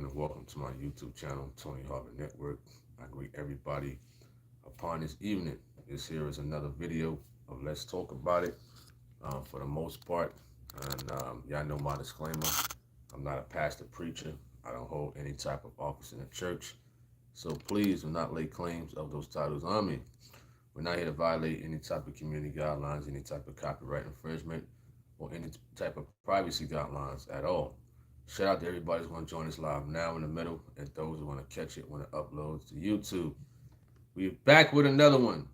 everyone, and welcome to my YouTube channel, Tony Harvin Network. I greet everybody upon this evening. This here is another video of Let's Talk About It for the most part. And y'all know my disclaimer. I'm not a pastor preacher. I don't hold any type of office in the church. So please do not lay claims of those titles on me. We're not here to violate any type of community guidelines, any type of copyright infringement, or any type of privacy guidelines at all. Shout out to everybody who's going to join us live now in the middle, and those who want to catch it when it uploads to YouTube. We're back with another one.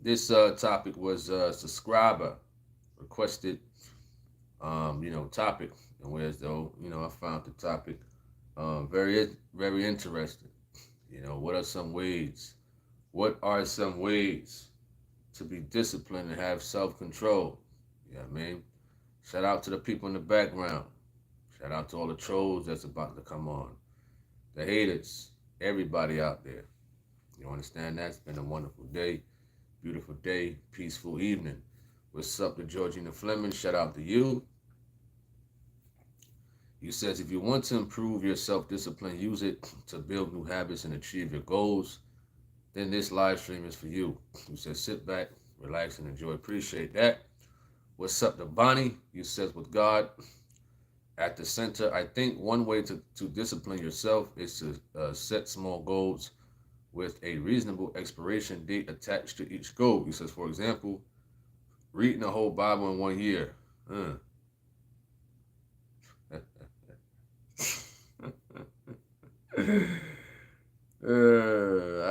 This topic was subscriber requested, topic, and whereas though, I found the topic very, very interesting. What are some ways? What are some ways to be disciplined and have self-control? You know what I mean? Shout out to the people in the background. Shout out to all the trolls that's about to come on. The haters, everybody out there. You understand that? It's been a wonderful day, beautiful day, peaceful evening. What's up to Georgina Fleming? Shout out to you. You says, if you want to improve your self-discipline, use it to build new habits and achieve your goals, then this live stream is for you. You says, sit back, relax, and enjoy. Appreciate that. What's up to Bonnie? You says, with God at the center, I think one way to discipline yourself is to set small goals with a reasonable expiration date attached to each goal. He says, for example, reading the whole Bible in 1 year. I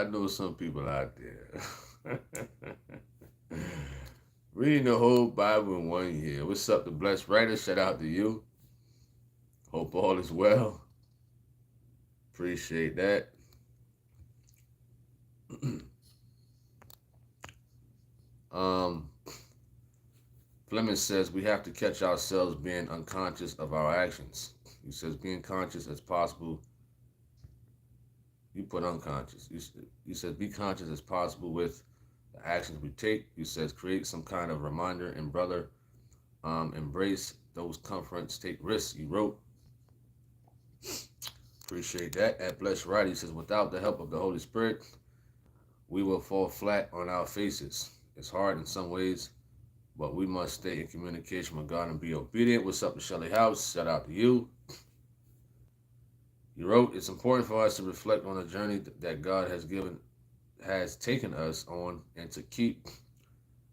know some people out there. Reading the whole Bible in 1 year. What's up, the blessed writer? Shout out to you. Hope all is well. Appreciate that. Fleming says we have to catch ourselves being unconscious of our actions. He says being conscious as possible. You put unconscious. You said be conscious as possible with the actions we take. You says create some kind of reminder, and brother, embrace those comforts, take risks. You wrote. Appreciate that. At Blessed Right, he says, without the help of the Holy Spirit, we will fall flat on our faces. It's hard in some ways, but we must stay in communication with God and be obedient. What's up to Shelly House? Shout out to you. You wrote, it's important for us to reflect on the journey that God has taken us on, and to keep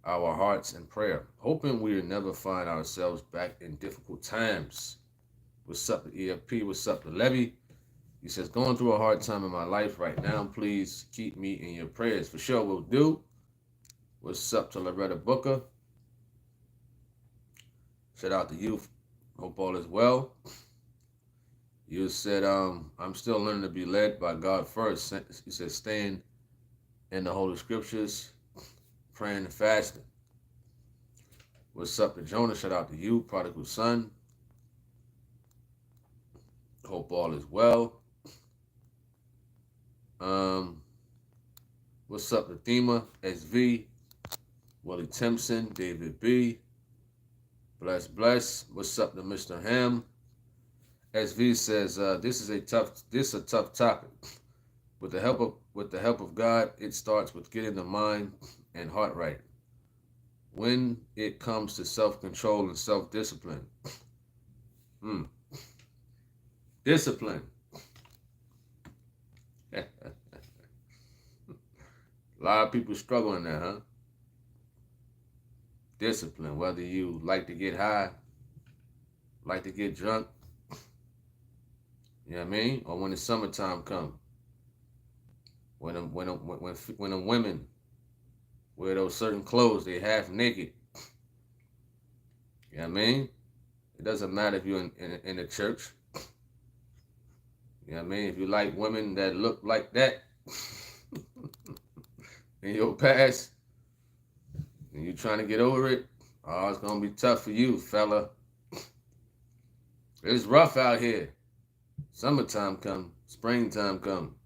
our hearts in prayer, hoping we will never find ourselves back in difficult times. What's up to EFP? What's up to Levy? He says, going through a hard time in my life right now. Please keep me in your prayers. For sure, will do. What's up to Loretta Booker? Shout out to you. Hope all is well. You said, I'm still learning to be led by God first. He said, staying in the Holy Scriptures, praying and fasting. What's up to Jonah? Shout out to you, prodigal son. Hope all is well. What's up to Thema, SV, Willie Timpson, David B. Bless. What's up to Mr. Ham? SV says this is a tough topic. With the help of God, it starts with getting the mind and heart right. When it comes to self-control and self-discipline, discipline. A lot of people struggle in that, huh? Discipline, whether you like to get high, like to get drunk, you know what I mean? Or when the summertime comes, when the women wear those certain clothes, they half naked. You know what I mean? It doesn't matter if you're in the church. You know what I mean? If you like women that look like that in your past, and you're trying to get over it, oh, it's going to be tough for you, fella. It's rough out here. Summertime come, springtime come.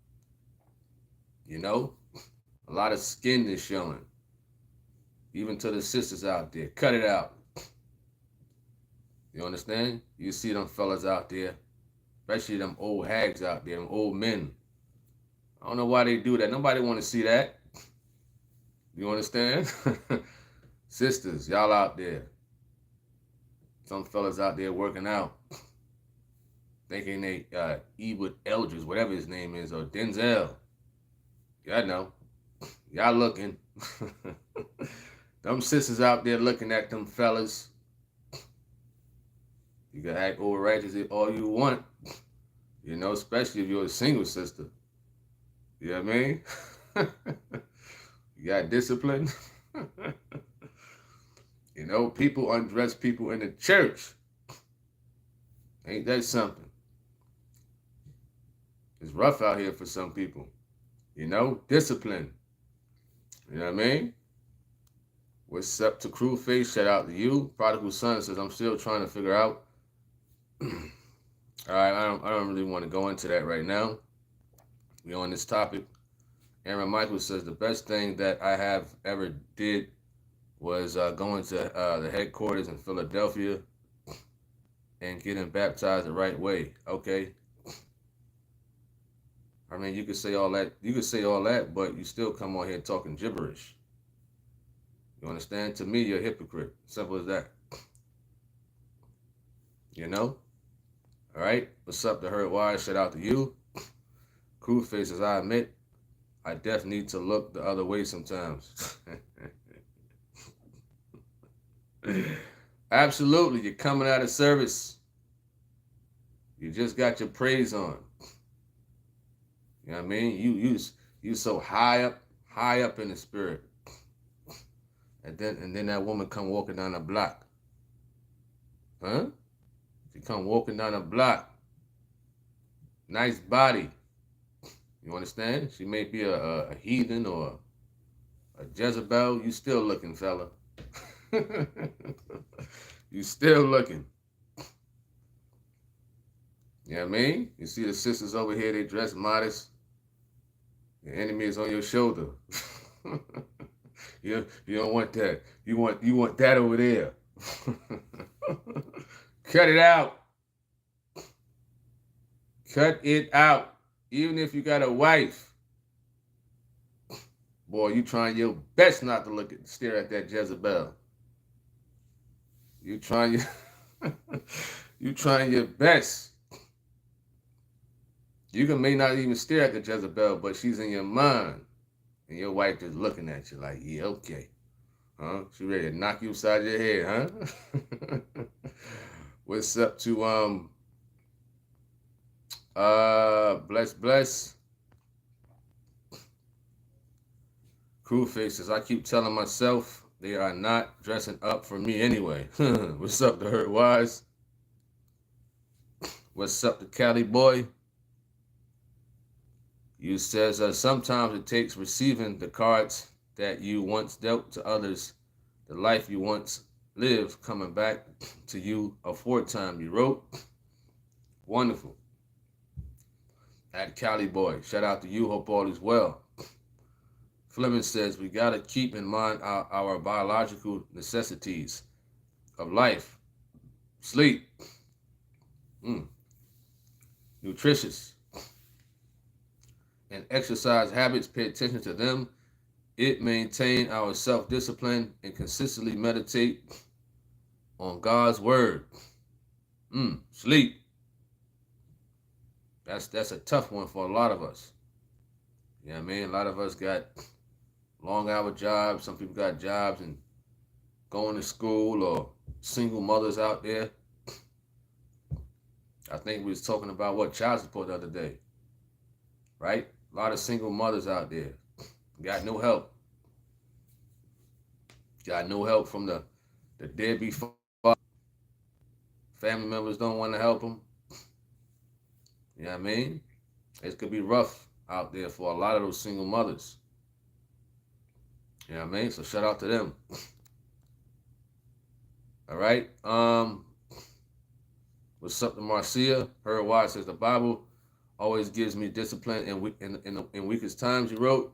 A lot of skin is showing. Even to the sisters out there, cut it out. You understand? You see them fellas out there especially them old hags out there, them old men. I don't know why they do that. Nobody want to see that. You understand? Sisters, y'all out there. Some fellas out there working out, thinking they Edward Eldridge, whatever his name is, or Denzel. Y'all know. Y'all looking. Them sisters out there looking at them fellas. You can act old righteous all you want. You know, especially if you're a single sister. You know what I mean? You got discipline. You know, people undress people in the church. Ain't that something? It's rough out here for some people. You know, discipline. You know what I mean? What's up to Crew Face? Shout out to you. Prodigal Son says, I'm still trying to figure out. All right, I don't really want to go into that right now. We're on this topic. Aaron Michael says, the best thing that I have ever did was going to the headquarters in Philadelphia and getting baptized the right way. Okay. I mean, you could say all that. You could say all that, but you still come on here talking gibberish. You understand? To me, you're a hypocrite. Simple as that. You know? All right? What's up to Hurt Wise? Shout out to you. Crew Faces, I admit, I definitely need to look the other way sometimes. Absolutely. You're coming out of service. You just got your praise on. You know what I mean? You so high up in the spirit. And then that woman come walking down the block. Huh? She come walking down the block. Nice body. You understand? She may be a heathen or a Jezebel. You still looking, fella. You still looking. You know what I mean? You see the sisters over here, they dress modest. The enemy is on your shoulder. You don't want that. You want that over there. Cut it out. Cut it out. Even if you got a wife. Boy, you trying your best not to stare at that Jezebel. You trying your best. You may not even stare at the Jezebel, but she's in your mind. And your wife just looking at you like, yeah, okay. Huh? She ready to knock you upside your head, huh? What's up to Bless. Crew Faces, I keep telling myself they are not dressing up for me anyway. What's up to Hurt Wise? What's up to Cali Boy? You says, sometimes it takes receiving the cards that you once dealt to others, the life you once lived coming back to you a fourth time. You wrote. Wonderful. At Cali Boy, shout out to you. Hope all is well. Fleming says, we got to keep in mind our biological necessities of life. Sleep. Nutritious. And exercise habits, pay attention to them. It maintain our self-discipline and consistently meditate on God's word. Sleep. That's a tough one for a lot of us. You know what I mean? A lot of us got long hour jobs. Some people got jobs and going to school, or single mothers out there. I think we was talking about child support the other day. Right? A lot of single mothers out there. Got no help. Got no help from the deadbeat father. Family members don't want to help them. You know what I mean? It could be rough out there for a lot of those single mothers. You know what I mean? So shout out to them. All right. What's up to Marcia? Her wife says the Bible always gives me discipline in weakest times, you wrote.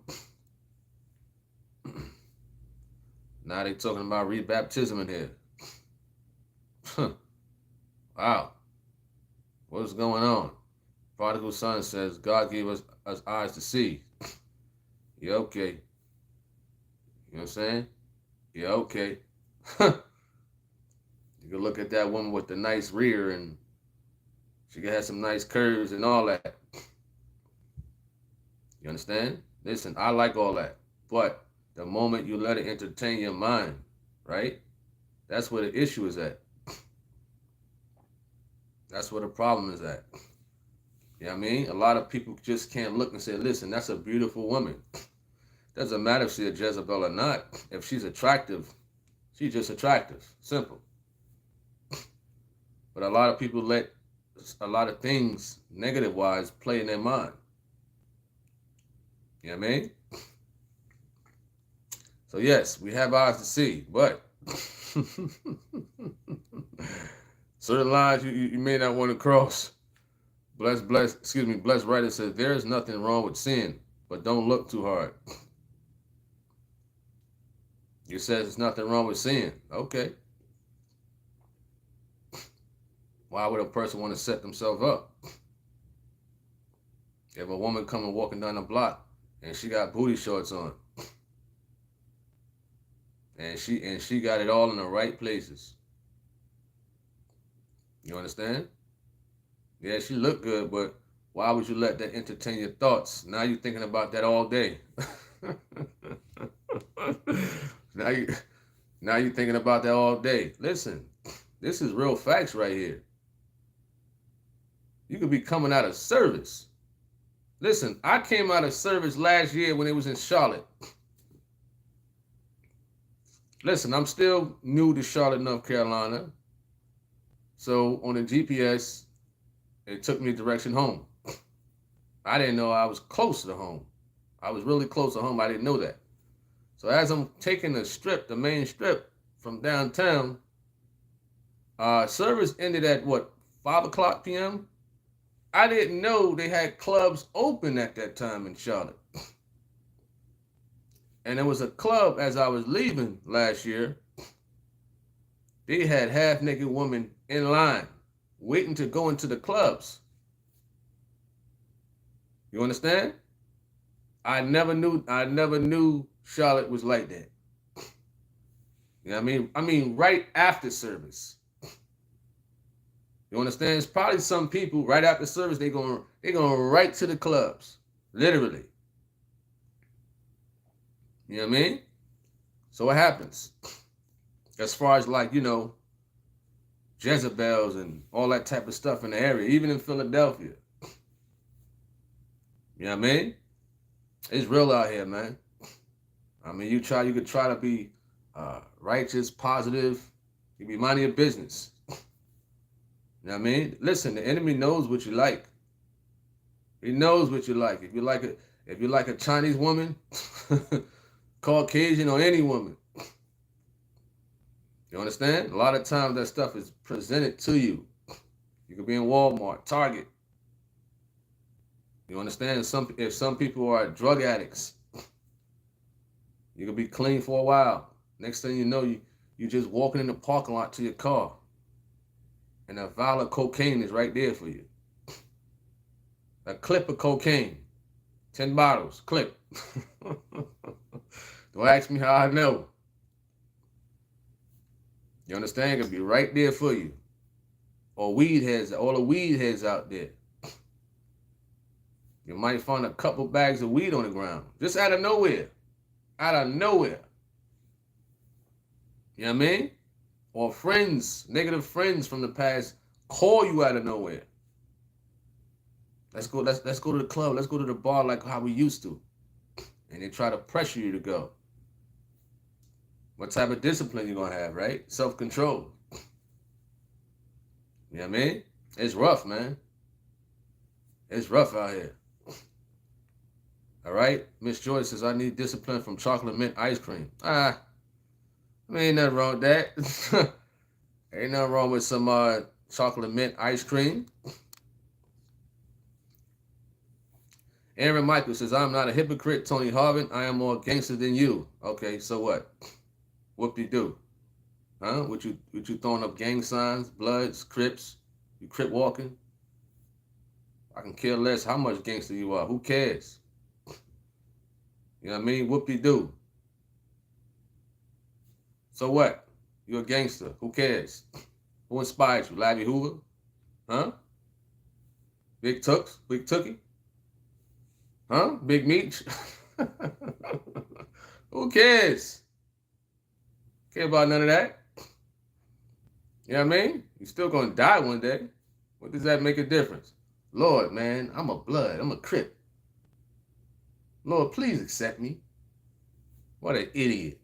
Now they talking about rebaptism in here. Wow. What's going on? Prodigal son says, God gave us eyes to see. Yeah, okay. You know what I'm saying? Yeah, okay. You can look at that woman with the nice rear and she can have some nice curves and all that. You understand? Listen, I like all that. But the moment you let it entertain your mind, right? That's where the issue is at. That's where the problem is at. You know what I mean? A lot of people just can't look and say, listen, that's a beautiful woman. Doesn't matter if she's a Jezebel or not. If she's attractive, she's just attractive. Simple. But a lot of people let a lot of things, negative-wise, play in their mind. You know what I mean? So yes, we have eyes to see, but certain lines you may not want to cross. Blessed writer says, there is nothing wrong with sin, but don't look too hard. You says there's nothing wrong with sin. Okay. Why would a person want to set themselves up? If a woman coming walking down the block and she got booty shorts on, and she got it all in the right places. You understand? Yeah, she looked good, but why would you let that entertain your thoughts? Now you're thinking about that all day. now you're thinking about that all day. Listen, this is real facts right here. You could be coming out of service. Listen, I came out of service last year when it was in Charlotte. Listen, I'm still new to Charlotte, North Carolina. So on the GPS, it took me direction home. I didn't know I was close to home. I was really close to home. I didn't know that. So as I'm taking the main strip from downtown, service ended at 5 o'clock p.m.? I didn't know they had clubs open at that time in Charlotte. And there was a club as I was leaving last year. They had half-naked women in line waiting to go into the clubs. You understand? I never knew Charlotte was like that. You know what I mean, right after service. You understand? It's probably some people right after service, they going right to the clubs. Literally. You know what I mean? So what happens? As far as Jezebels and all that type of stuff in the area, even in Philadelphia. You know what I mean? It's real out here, man. I mean, you could try to be righteous, positive. You be minding your business. You know what I mean? Listen, the enemy knows what you like. He knows what you like. If you like a Chinese woman, Caucasian, or any woman. You understand? A lot of times that stuff is presented to you. You could be in Walmart, Target. You understand? If some people are drug addicts, you could be clean for a while. Next thing you know, you just walking in the parking lot to your car. And a vial of cocaine is right there for you. A clip of cocaine. 10 bottles, clip. Don't ask me how I know. You understand? It could be right there for you. Or weed heads, all the weed heads out there. You might find a couple bags of weed on the ground. Just out of nowhere. Out of nowhere. You know what I mean? Or friends, negative friends from the past call you out of nowhere. Let's go to the club. Let's go to the bar like how we used to. And they try to pressure you to go. What type of discipline you gonna have, right? Self-control. You know what I mean? It's rough, man. It's rough out here. All right? Miss Joy says, I need discipline from chocolate mint ice cream. Ain't nothing wrong with that. Ain't nothing wrong with some chocolate mint ice cream. Aaron Michael says, I'm not a hypocrite, Tony Harvin. I am more gangster than you. Okay, so what? Whoop-de-doo. Huh? What you throwing up gang signs, Bloods, Crips? You Crip walking? I can care less how much gangster you are. Who cares? You know what I mean? Whoop-de-doo. So what? You're a gangster. Who cares? Who inspired you? Larry Hoover? Huh? Big Tooks? Big Tookie? Huh? Big Meech? Who cares? Care about none of that. You know what I mean? You're still going to die one day. What does that make a difference? Lord, man, I'm a blood. I'm a Crip. Lord, please accept me. What an idiot.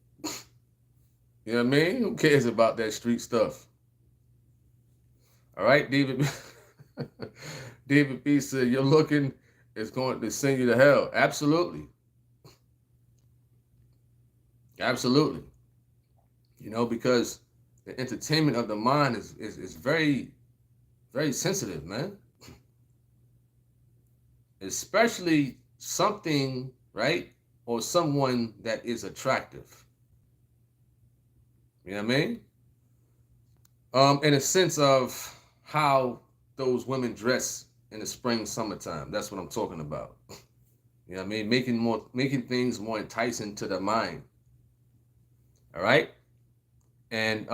You know what I mean? Who cares about that street stuff? All right, David. David B said, you're looking, it's going to send you to hell. Absolutely. Absolutely. You know, because the entertainment of the mind is very, very sensitive, man. Especially something, right? Or someone that is attractive. You know what I mean? In a sense of how those women dress in the spring, summertime. That's what I'm talking about. You know what I mean? Making things more enticing to the mind. All right? And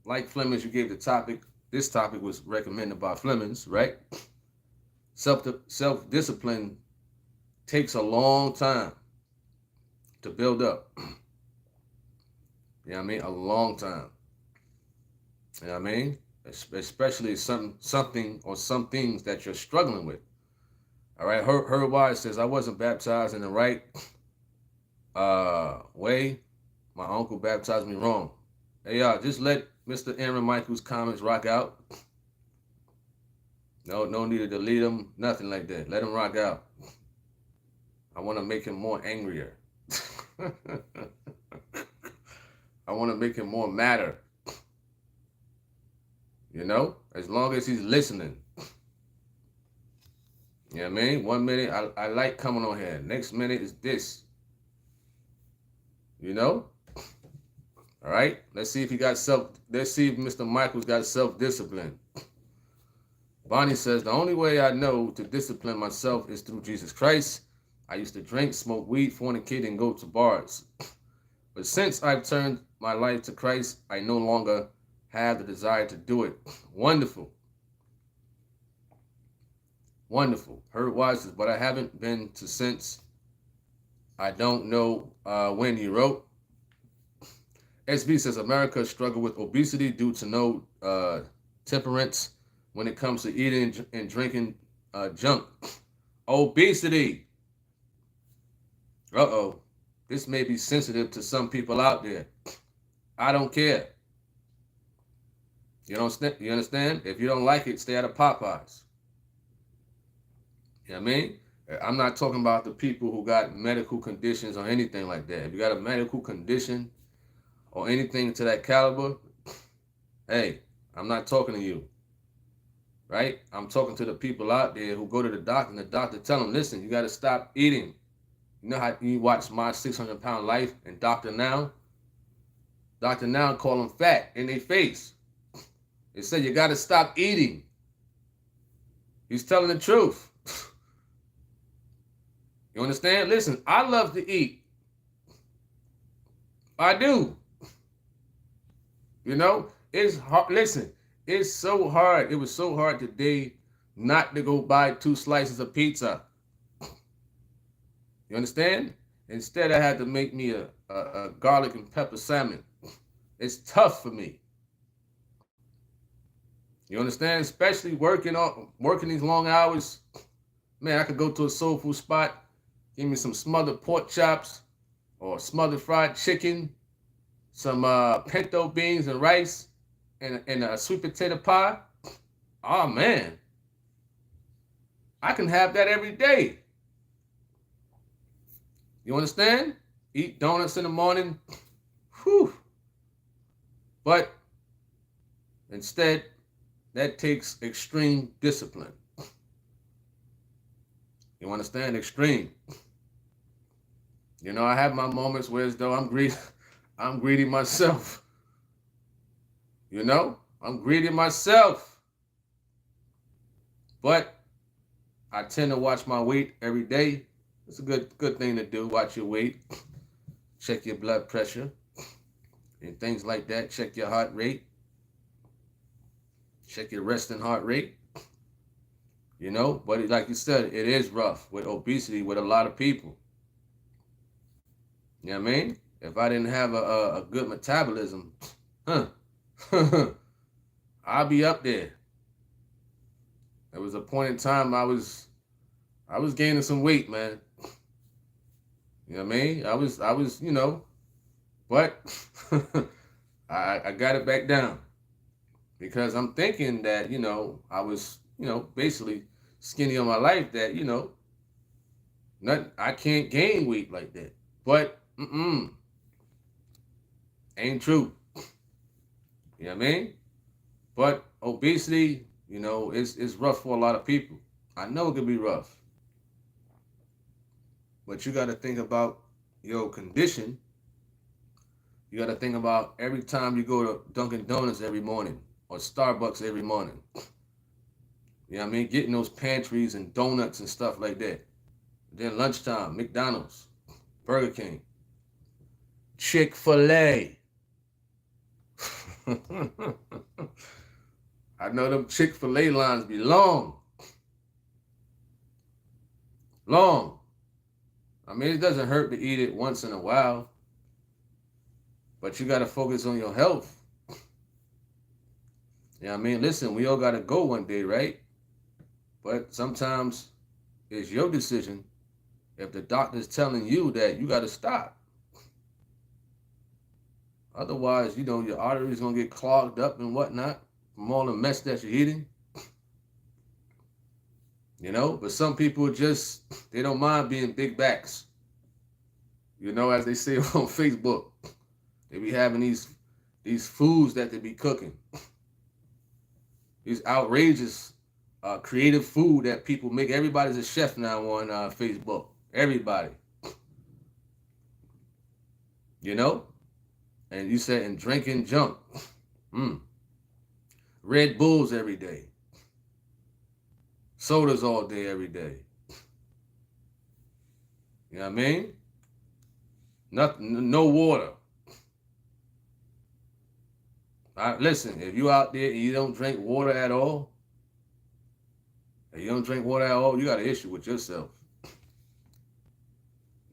like Flemings, you gave the topic. This topic was recommended by Flemings, right? Self-discipline takes a long time to build up. You know what I mean? A long time. You know what I mean? Especially something or some things that you're struggling with. All right. Herb Wise says, I wasn't baptized in the right way. My uncle baptized me wrong. Hey, y'all, just let Mr. Aaron Michaels' comments rock out. No need to delete them. Nothing like that. Let him rock out. I want to make him more angrier. I want to make him more madder. You know, as long as he's listening. You know what I mean? 1 minute, I like coming on here. Next minute is this. You know? All right? Let's see if Mr. Michaels got self-discipline. Bonnie says, the only way I know to discipline myself is through Jesus Christ. I used to drink, smoke weed, fornicate, and go to bars. But since I've turned my life to Christ, I no longer have the desire to do it. Wonderful. Wonderful. Heard Wise says, but I haven't been to since. I don't know when he wrote. SB says, America struggle with obesity due to no temperance when it comes to eating and drinking junk. Obesity. Uh-oh. This may be sensitive to some people out there. I don't care. You understand? If you don't like it, stay out of Popeyes. You know what I mean? I'm not talking about the people who got medical conditions or anything like that. If you got a medical condition or anything to that caliber, hey, I'm not talking to you. Right? I'm talking to the people out there who go to the doctor and the doctor tell them, listen, you got to stop eating. You know how you watch My 600-Pound Life and Dr. Now? Dr. Now call them fat in their face. They say you got to stop eating. He's telling the truth. You understand? Listen, I love to eat. I do. You know, it's hard. Listen, it's so hard. It was so hard today not to go buy 2 slices of pizza. You understand? Instead, I had to make me a garlic and pepper salmon. It's tough for me. You understand? Especially working these long hours. Man, I could go to a soul food spot, give me some smothered pork chops or smothered fried chicken, some pinto beans and rice, and a sweet potato pie. Oh, man. I can have that every day. You understand? Eat donuts in the morning. Whew. But instead, that takes extreme discipline. You understand? Extreme. You know, I have my moments where as though I'm greedy myself. You know? I'm greedy myself. But I tend to watch my weight every day. It's a good thing to do. Watch your weight, check your blood pressure, and things like that. Check your heart rate, check your resting heart rate. You know, but like you said, it is rough with obesity with a lot of people. You know what I mean? If I didn't have a good metabolism, huh, I'll be up there. There was a point in time I was gaining some weight, man. You know what I mean? I was, but I got it back down because I'm thinking that, I was, basically skinny on my life that, I can't gain weight like that. But ain't true. You know what I mean? But obesity, it's rough for a lot of people. I know it can be rough. But you got to think about your condition. You got to think about every time you go to Dunkin' Donuts every morning or Starbucks every morning. You know what I mean? Getting those pantries and donuts and stuff like that. Then lunchtime, McDonald's, Burger King, Chick-fil-A. I know them Chick-fil-A lines be long. Long. I mean, it doesn't hurt to eat it once in a while. But you got to focus on your health. You know what I mean? Listen, we all got to go one day, right? But sometimes it's your decision if the doctor's telling you that you got to stop. Otherwise, your arteries going to get clogged up and whatnot from all the mess that you're eating. But some people they don't mind being big backs. As they say on Facebook, they be having these foods that they be cooking. These outrageous, creative food that people make. Everybody's a chef now on Facebook. Everybody. And you said, and drinking junk. Red Bulls every day. Sodas all day, every day. You know what I mean? No water. Listen, if you out there and you don't drink water at all, you got an issue with yourself.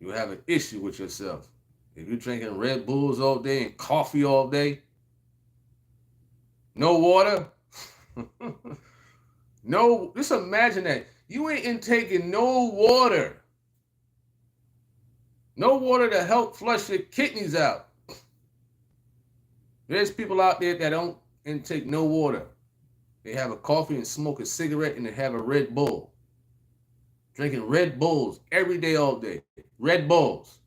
You have an issue with yourself. If you're drinking Red Bulls all day and coffee all day, no water, no, just imagine that. You ain't intaking no water. No water to help flush your kidneys out. There's people out there that don't intake no water. They have a coffee and smoke a cigarette and they have a Red Bull. Drinking Red Bulls every day, all day. Red Bulls.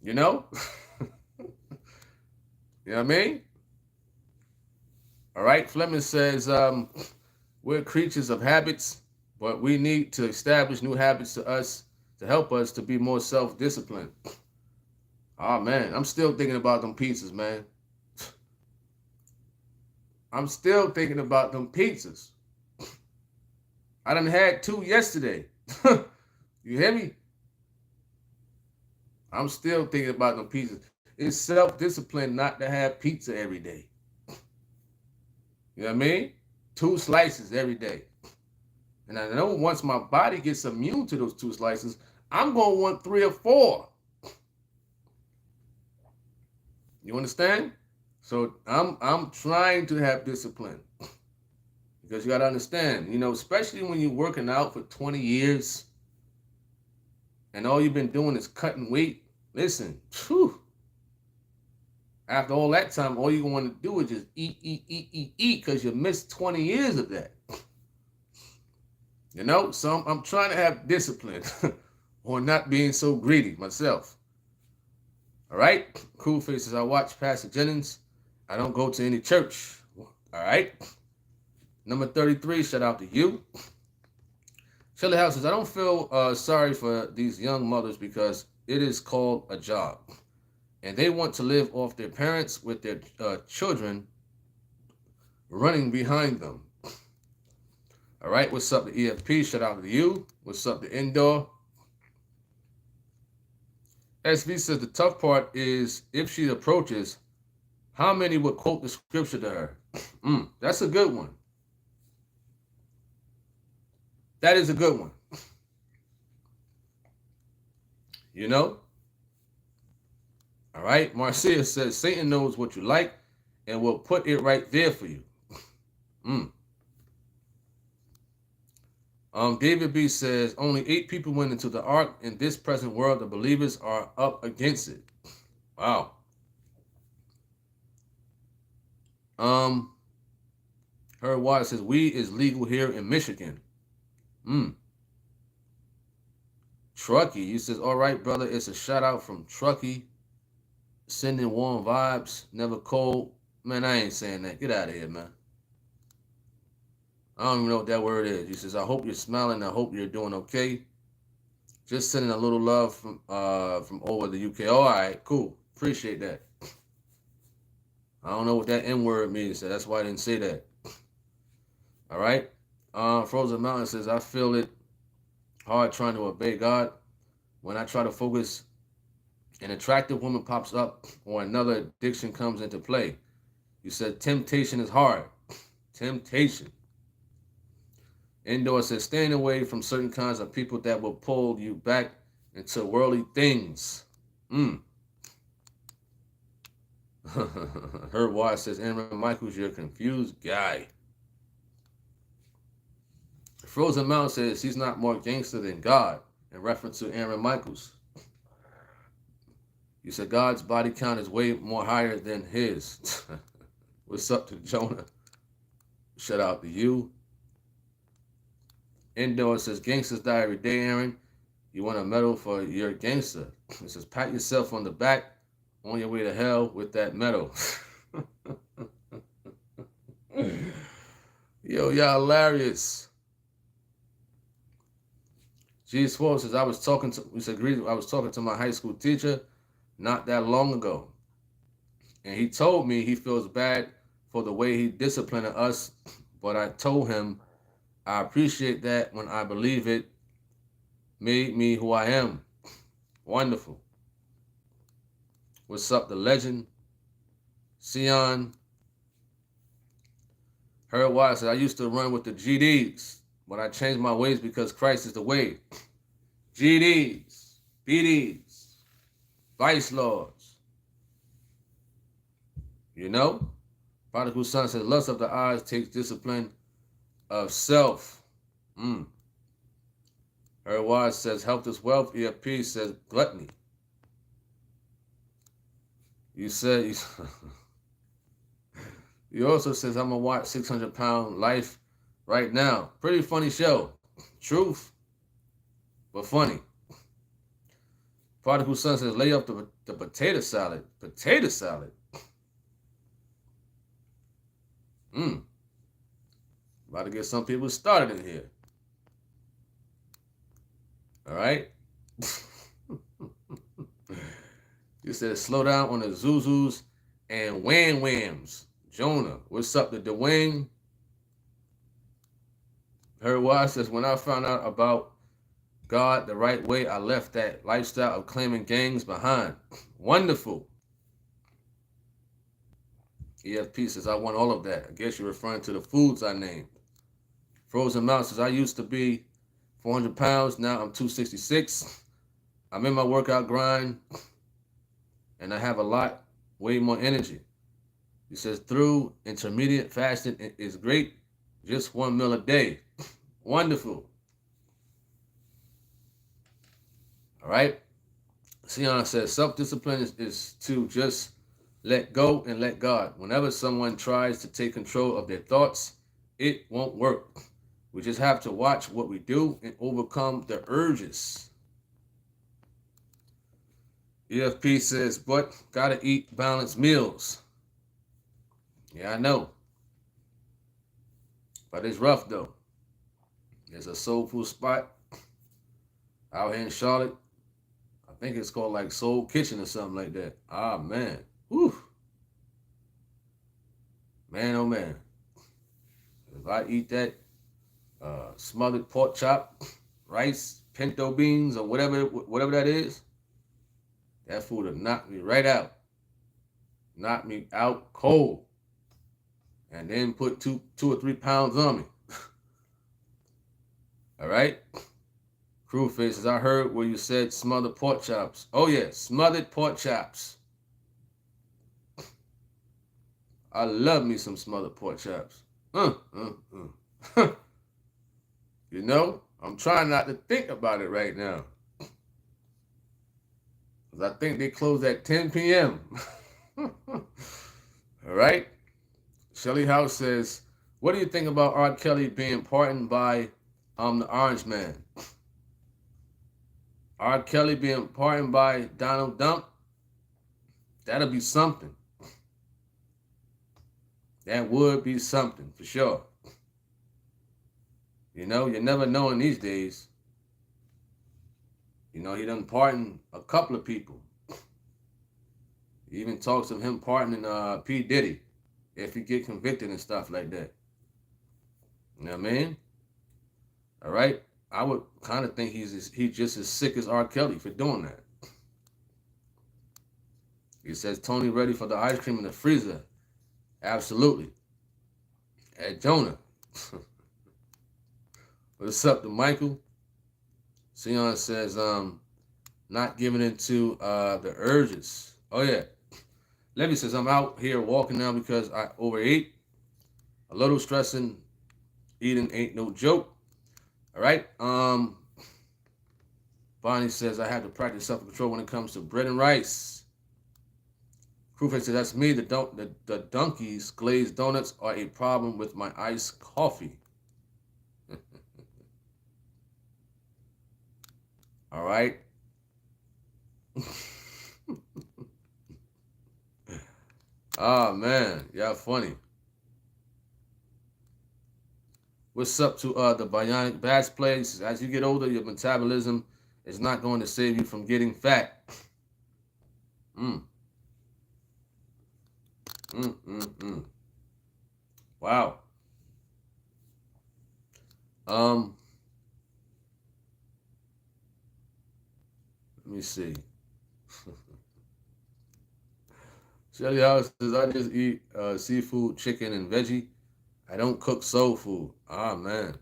You know? You know what I mean? All right, Fleming says, we're creatures of habits, but we need to establish new habits to help us to be more self-disciplined. Oh, man, I'm still thinking about them pizzas, man. I'm still thinking about them pizzas. I done had 2 yesterday. You hear me? I'm still thinking about them pizzas. It's self-discipline not to have pizza every day. You know what I mean? 2 slices every day. And I know once my body gets immune to those 2 slices, I'm going to want 3 or 4. You understand? So I'm trying to have discipline. Because you got to understand, especially when you're working out for 20 years and all you've been doing is cutting weight. Listen, after all that time, all you want to do is just eat, because you missed 20 years of that. So I'm trying to have discipline on not being so greedy myself. All right? Cool faces. I watch Pastor Jennings. I don't go to any church. All right? Number 33, shout out to you. Shelly House says, I don't feel sorry for these young mothers because it is called a job. And they want to live off their parents with their children running behind them. All right, what's up to EFP? Shout out to you. What's up to Indoor? SV says the tough part is if she approaches, how many would quote the scripture to her? That's a good one. That is a good one. You know? All right. Marcia says Satan knows what you like and will put it right there for you. David B says only 8 people went into the ark. In this present world, the believers are up against it. Wow. Her wife says weed is legal here in Michigan. Truckee, he says, all right, brother, it's a shout out from Truckee. Sending warm vibes, never cold. Man, I ain't saying that. Get out of here, man. I don't even know what that word is. He says, I hope you're smiling. I hope you're doing okay. Just sending a little love from over the UK. Oh, all right, cool. Appreciate that. I don't know what that N word means, so that's why I didn't say that. All right. Frozen Mountain says, I feel it hard trying to obey God. When I try to focus, an attractive woman pops up or another addiction comes into play. You said temptation is hard. Temptation. Indoor says staying away from certain kinds of people that will pull you back into worldly things. Herb Wise says, Aaron Michaels, you're a confused guy. Frozen Mountain says he's not more gangster than God, in reference to Aaron Michaels. You said God's body count is way more higher than his. What's up to Jonah? Shout out to you. Indoor says gangsters die every day, Aaron. You want a medal for your gangster. It says pat yourself on the back on your way to hell with that medal. Yo, y'all hilarious. G Swole says I was talking to my high school teacher not that long ago. And he told me he feels bad for the way he disciplined us, but I told him I appreciate that when I believe it made me who I am. Wonderful. What's up, the legend? Sion. Herb Wise says, I used to run with the GDs, but I changed my ways because Christ is the way. GDs, BDs, Vice Lords. You know? Prodigal Son says, lust of the eyes takes discipline of self. Herb Wise says, health is wealth. EFP says, gluttony. You said, you also says, I'm going to watch 600 Pound Life right now. Pretty funny show. Truth, but funny. Prodigal Son says, lay up the potato salad. Potato salad. About to get some people started in here. All right? You said slow down on the Zuzus and Wham Whams. Jonah, what's up to Dwayne? Herb Wise says, when I found out about God the right way, I left that lifestyle of claiming gangs behind. Wonderful. EFP says, I want all of that. I guess you're referring to the foods I named. Frozen Mouse says, I used to be 400 pounds. Now I'm 266. I'm in my workout grind, and I have way more energy. He says, through intermediate fasting is great. Just 1 meal a day. Wonderful. All right. Sion says, self-discipline is to just let go and let God. Whenever someone tries to take control of their thoughts, it won't work. We just have to watch what we do and overcome the urges. EFP says, but gotta eat balanced meals. Yeah, I know. But it's rough though. There's a soul food spot out here in Charlotte. I think it's called like Soul Kitchen or something like that. Ah, man. Whew. Man, oh man. If I eat that smothered pork chop, rice, pinto beans, or whatever that is. That food will knock me right out. Knock me out cold. And then put two or 3 pounds on me. All right? Crew faces, I heard where you said smothered pork chops. Oh, yeah, smothered pork chops. I love me some smothered pork chops. You know, I'm trying not to think about it right now. Because I think they close at 10 p.m. All right? Shelly House says, what do you think about R. Kelly being pardoned by the Orange Man? R. Kelly being pardoned by Donald Trump? That'll be something. That would be something, for sure. You know, you never know in these days. You know, he done pardoned a couple of people. He even talks of him pardoning P. Diddy if he get convicted and stuff like that. You know what I mean? All right? I would kind of think he's just as sick as R. Kelly for doing that. He says, Tony ready for the ice cream in the freezer. Absolutely. At Jonah. What's up to Michael? Sion says, not giving into the urges. Oh, yeah. Levy says, I'm out here walking now because I overate. A little stressing. Eating ain't no joke. All right. Bonnie says, I have to practice self-control when it comes to bread and rice. Crewface says, that's me. The Dunkies glazed donuts are a problem with my iced coffee. All right. Oh, man. Y'all funny. What's up to the bionic bass plays? As you get older, your metabolism is not going to save you from getting fat. Wow. Let me see. Shelly House says, I just eat seafood, chicken, and veggie. I don't cook soul food. Ah, man.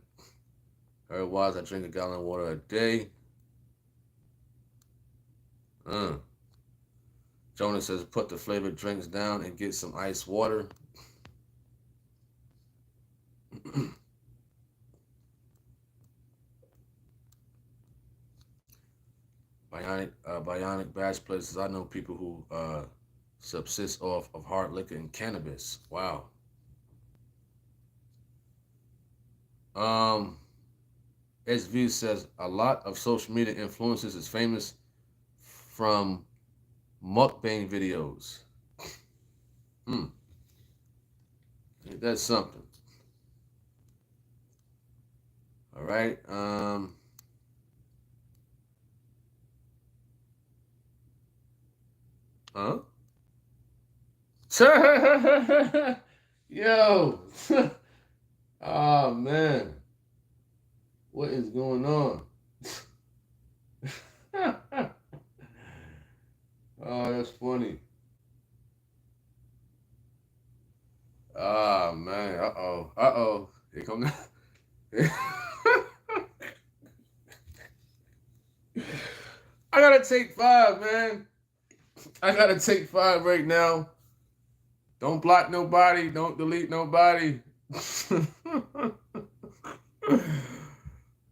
Otherwise, I drink a gallon of water a day. Jonah says, put the flavored drinks down and get some ice water. Bionic bash places. I know people who subsist off of hard liquor and cannabis. Wow. SV says a lot of social media influencers is famous from mukbang videos. That's something. All right. Huh? Yo. Oh, man. What is going on? Oh, that's funny. Ah, man. Uh-oh. Here come that. I gotta take 5, man. I gotta take 5 right now. Don't block nobody. Don't delete nobody.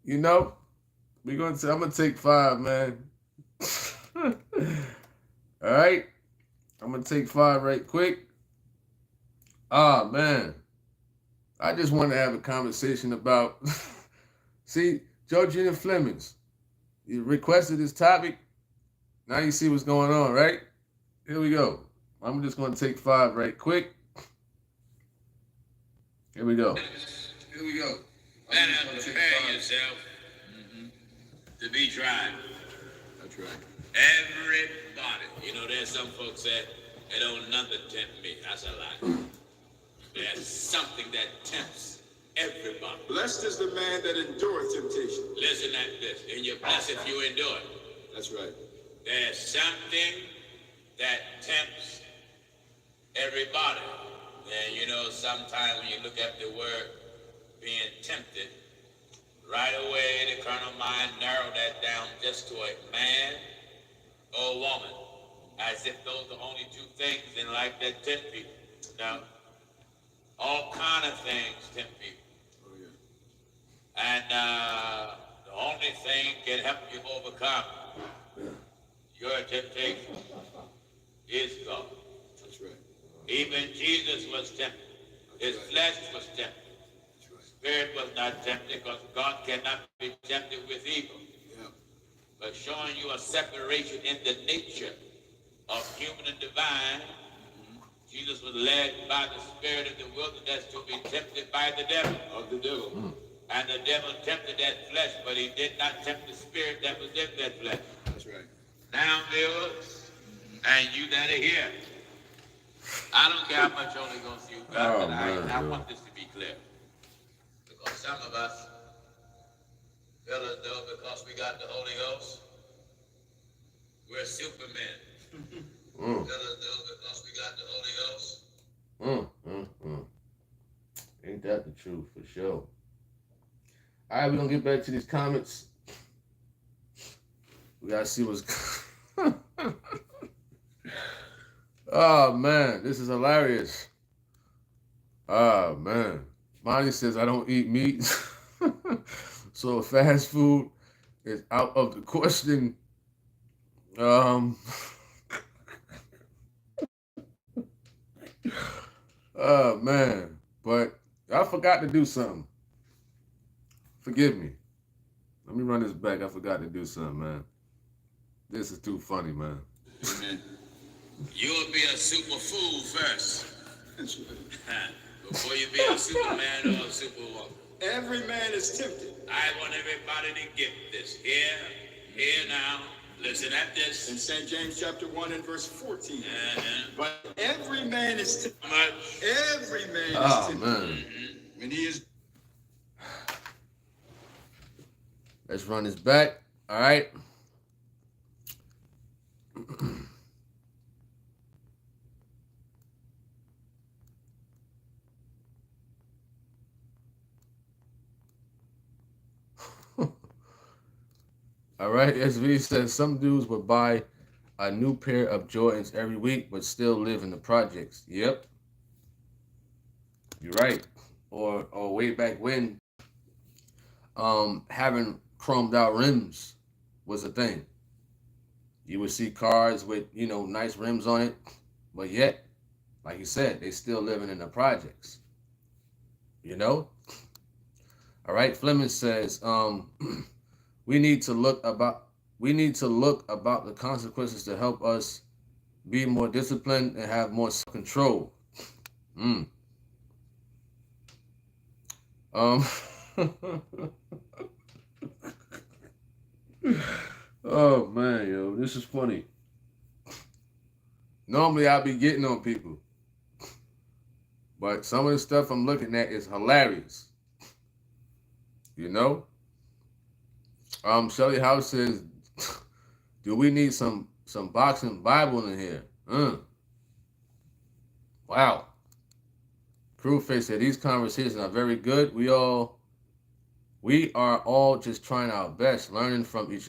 You know, I'm gonna take 5, man. All right, I'm gonna take 5 right quick. Ah, man, I just want to have a conversation about. See, Georgina Flemings, you requested this topic. Now you see what's going on, right? Here we go. I'm just gonna take 5 right quick. Here we go. Better prepare yourself to be tried. That's right. Everybody. You know, there's some folks that don't nothing tempt me. That's a lie. There's something that tempts Everybody. Blessed is the man that endureth temptation. Listen at this. And you're blessed if you endure it. That's right. There's something that tempts everybody. And you know, sometimes when you look at the word being tempted, right away the carnal mind narrowed that down just to a man or a woman, as if those are the only two things in life that tempt people. Now, all kind of things tempt people. Oh, yeah. And the only thing can help you overcome your temptation is God. That's right. Even Jesus was tempted. His flesh was tempted. That's right. Spirit was not tempted, because God cannot be tempted with evil. Yeah. But showing you a separation in the nature of human and divine, Jesus was led by the Spirit in the wilderness to be tempted by the devil. Of the devil. And the devil tempted that flesh, but he did not tempt the spirit that was in that flesh. That's right. Now, viewers, and you that are here, I don't care how much Holy Ghost you got, but I want this to be clear. Because some of us feel as though because we got the Holy Ghost, we're supermen. Feel as though because we got the Holy Ghost. Ain't that the truth for sure? All right, we're gonna get back to these comments. We gotta see what's. Oh man, this is hilarious. Oh man, Monty says I don't eat meat, so fast food is out of the question. Oh man, but I forgot to do something. Forgive me. Let me run this back. I forgot to do something, man. This is too funny, man. Amen. You will be a super fool first. That's right. Before you be a superman or a superwoman. Every man is tempted. I want everybody to get this. Here now. Listen at this. In St. James chapter 1 and verse 14. Uh-huh. But every man is tempted. Much. Every man is Oh tempted. man. When he is. Let's run this back. All right. All right. SV says some dudes would buy a new pair of Jordans every week, but still live in the projects. Yep. You're right. Or way back when, having chromed out rims was a thing. You would see cars with, nice rims on it, but yet, like you said, they still living in the projects. All right, Fleming says, we need to look about the consequences to help us be more disciplined and have more self-control. Oh man, yo, this is funny. Normally I'll be getting on people, but some of the stuff I'm looking at is hilarious. Shelly House says, do we need some boxing Bible in here? Wow. Crewface said these conversations are very good. We are all just trying our best, learning from each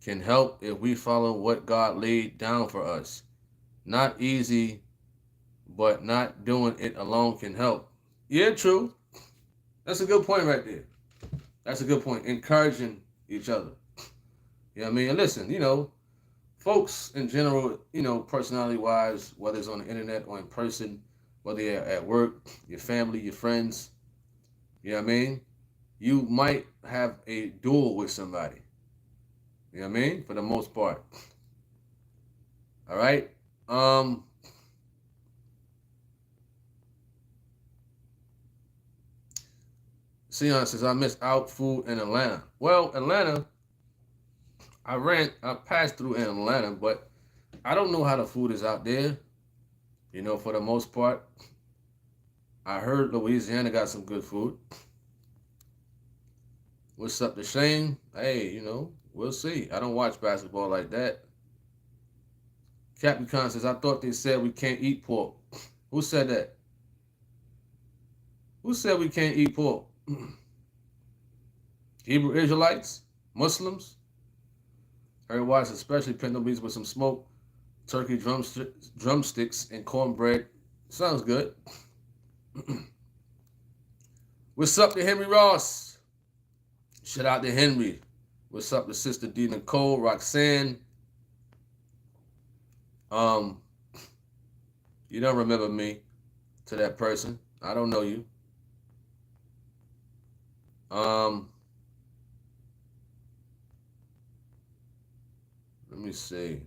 can help if we follow what God laid down for us. Not easy, but not doing it alone can help. Yeah, true. That's a good point right there. That's a good point. Encouraging each other. You know what I mean? And listen, folks in general, personality-wise, whether it's on the internet or in person, whether you're at work, your family, your friends, you know what I mean? You might have a duel with somebody. You know what I mean? For the most part. All right? Sion says, I miss out food in Atlanta. Well, Atlanta, I passed through in Atlanta, but I don't know how the food is out there, for the most part. I heard Louisiana got some good food. What's up to Shane? Hey, we'll see. I don't watch basketball like that. Captain Con says, I thought they said we can't eat pork. Who said that? Who said we can't eat pork? Hebrew Israelites? Muslims? Heard watch, especially pinto beans with some smoked turkey drumsticks and cornbread. Sounds good. What's up to Henry Ross? Shout out to Henry. What's up to Sister D. Nicole, Roxanne? You don't remember me to that person. I don't know you. Let me see.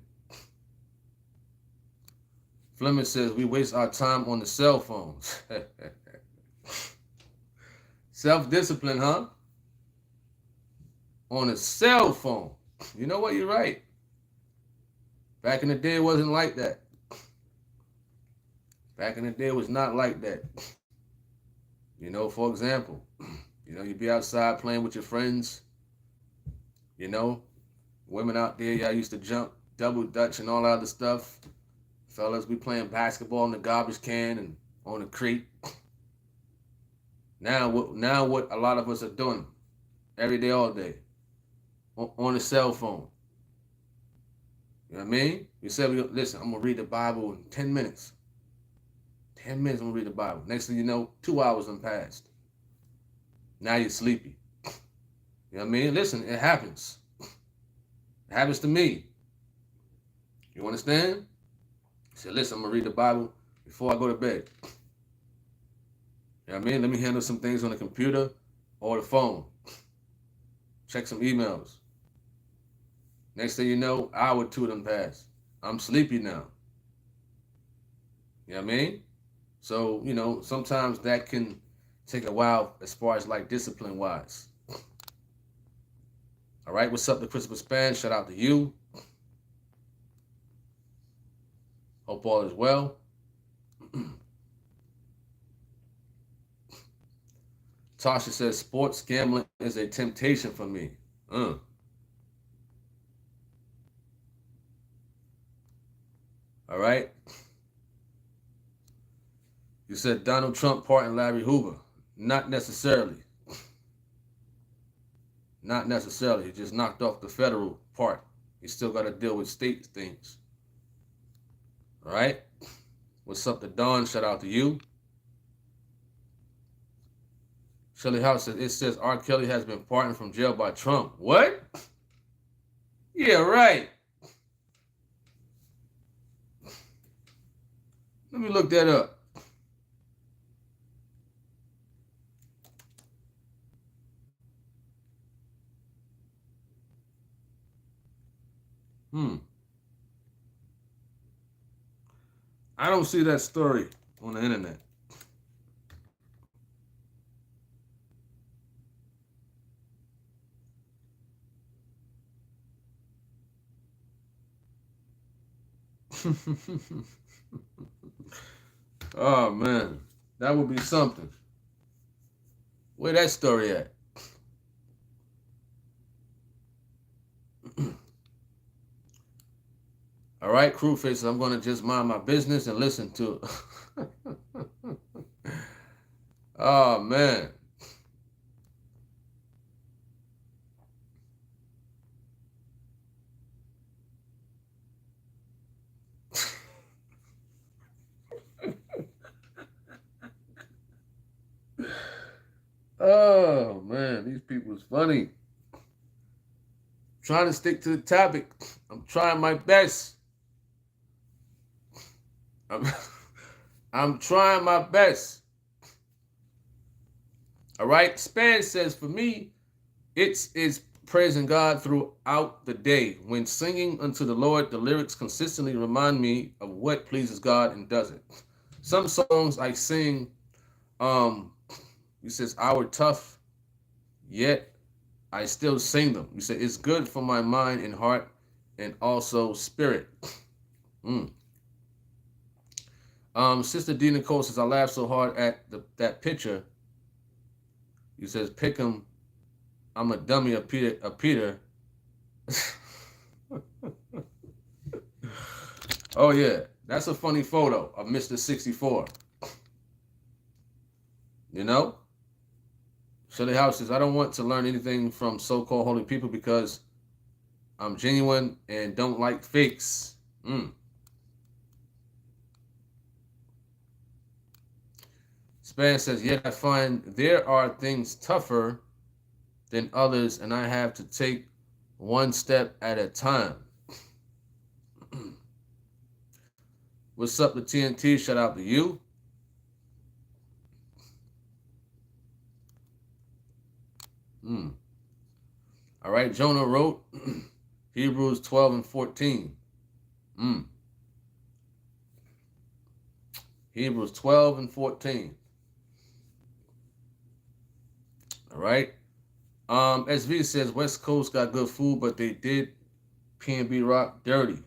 Fleming says we waste our time on the cell phones. Self-discipline, huh? On a cell phone. You know what? You're right. Back in the day, it wasn't like that. Back in the day, it was not like that. For example, you'd be outside playing with your friends. Women out there, y'all used to jump, double dutch and all that other stuff. Fellas, we playing basketball in the garbage can and on the creek. Now what a lot of us are doing every day, all day, on the cell phone. You know what I mean? We said, listen, I'm going to read the Bible in 10 minutes. 10 minutes, I'm going to read the Bible. Next thing you know, 2 hours done passed. Now you're sleepy. You know what I mean? Listen, it happens. It happens to me. You understand? He said, listen, I'm going to read the Bible before I go to bed. You know what I mean? Let me handle some things on the computer or the phone. Check some emails. Next thing you know, hour or two done passed. I'm sleepy now. You know what I mean? So, sometimes that can take a while as far as like discipline-wise. All right, what's up to Christopher Span? Shout out to you. Hope all is well. Tasha says, sports gambling is a temptation for me. All right. You said Donald Trump pardoned Larry Hoover. Not necessarily. Not necessarily. He just knocked off the federal part. He still got to deal with state things. All right. What's up to Dawn? Shout out to you. Shirley House says, it says R. Kelly has been pardoned from jail by Trump. What? Yeah, right. Let me look that up. I don't see that story on the internet. Oh, man. That would be something. Where that story at? All right, crew faces, I'm going to just mind my business and listen to it. Oh, man. Oh, man, these people is funny. Trying to stick to the topic. I'm trying my best. I'm trying my best. All right. Span says, for me, it's praising God throughout the day. When singing unto the Lord, the lyrics consistently remind me of what pleases God and does it. Some songs I sing, he says, hour tough, yet I still sing them. He said, it's good for my mind and heart and also spirit. Sister D. Nicole says, I laughed so hard at that picture. He says, pick him. I'm a dummy, a Peter. Oh, yeah. That's a funny photo of Mr. 64. You know? Shirley House says, I don't want to learn anything from so-called holy people because I'm genuine and don't like fakes. Span says, yet I find there are things tougher than others, and I have to take one step at a time. What's up, the TNT? Shout out to you. All right, Jonah wrote Hebrews 12 and 14. Hebrews 12 and 14. All right. SV says West Coast got good food, but they did P&B Rock dirty.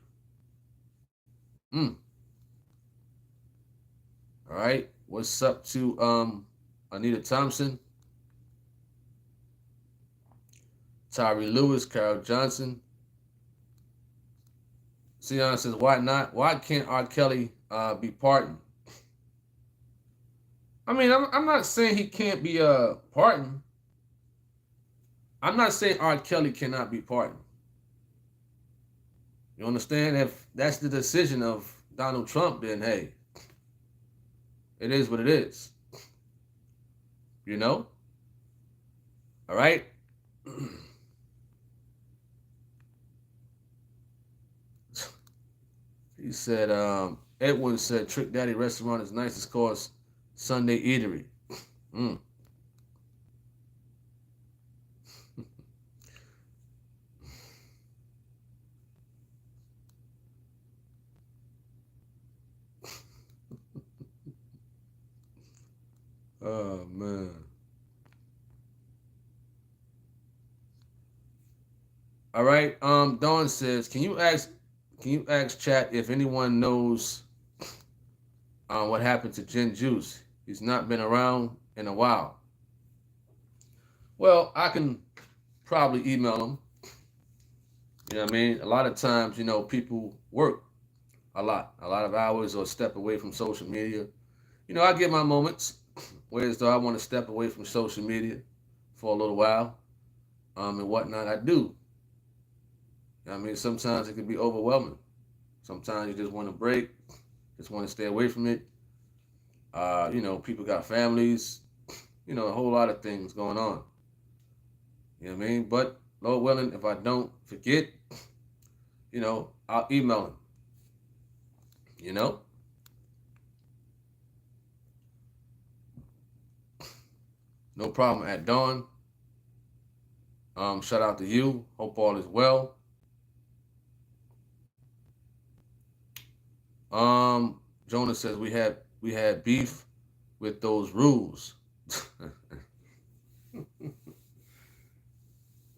All right. What's up to Anita Thompson? Tyree Lewis, Carol Johnson. Sion says, why not? Why can't R. Kelly be pardoned? I mean, I'm not saying he can't be pardoned. I'm not saying R. Kelly cannot be pardoned. You understand? If that's the decision of Donald Trump, then hey, it is what it is. You know? All right? He said, Edwin said, Trick Daddy Restaurant is nicest course Sunday eatery. Oh man. All right. Dawn says, can you ask chat if anyone knows what happened to Jen Juice? He's not been around in a while. Well, I can probably email him. You know what I mean? A lot of times, people work a lot of hours or step away from social media. I get my moments, whereas though I want to step away from social media for a little while, and whatnot. I do. I mean, sometimes it can be overwhelming. Sometimes you just want to break, just want to stay away from it. People got families, a whole lot of things going on. You know what I mean? But Lord willing, if I don't forget, I'll email him. No problem at dawn. Shout out to you. Hope all is well. Jonah says we had beef with those rules.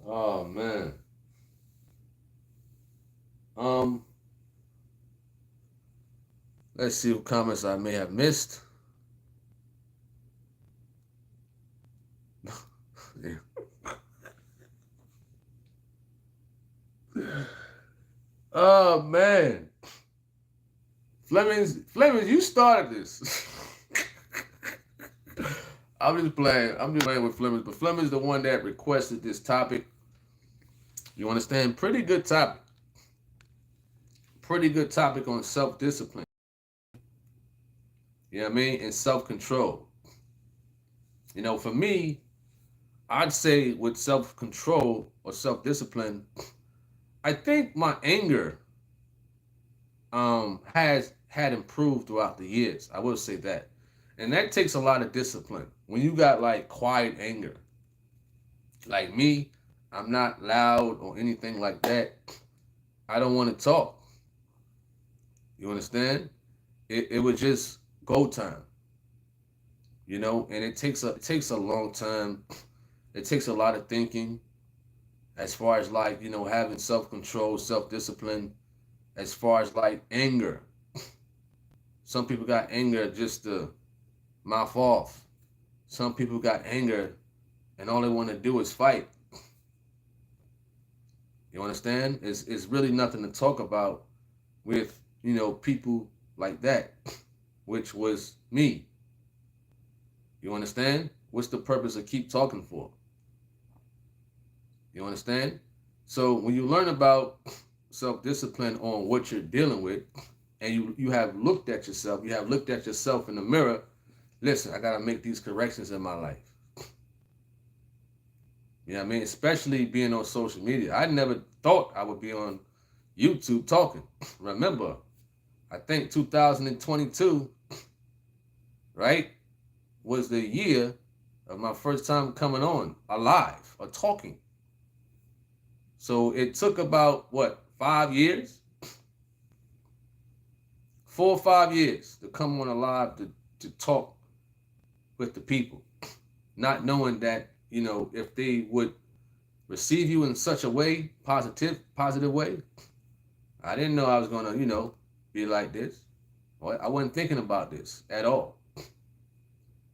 Oh man. Let's see what comments I may have missed. Yeah. Oh man. Flemings, you started this. I'm just playing with Flemings, but Fleming's the one that requested this topic. You understand? Pretty good topic. Pretty good topic on self-discipline. You know what I mean? And self-control. For me, I'd say with self-control or self-discipline, I think my anger has had improved throughout the years. I will say that. And that takes a lot of discipline. When you got like quiet anger, like me, I'm not loud or anything like that. I don't want to talk. You understand? It was just go time. And it takes a long time. It takes a lot of thinking as far as like, having self-control, self-discipline, as far as like anger. Some people got anger just to mouth off. Some people got anger and all they want to do is fight. You understand? It's really nothing to talk about with, people like that, which was me. You understand? What's the purpose of keep talking for? You understand? So when you learn about self-discipline on what you're dealing with, and you have looked at yourself, in the mirror, listen, I got to make these corrections in my life. You know what I mean? Especially being on social media. I never thought I would be on YouTube talking. Remember, I think 2022, right, was the year of my first time coming on alive or talking. So it took about, 5 years? 4 or 5 years to come on alive to talk with the people. Not knowing that, if they would receive you in such a way, positive way, I didn't know I was going to, be like this. I wasn't thinking about this at all.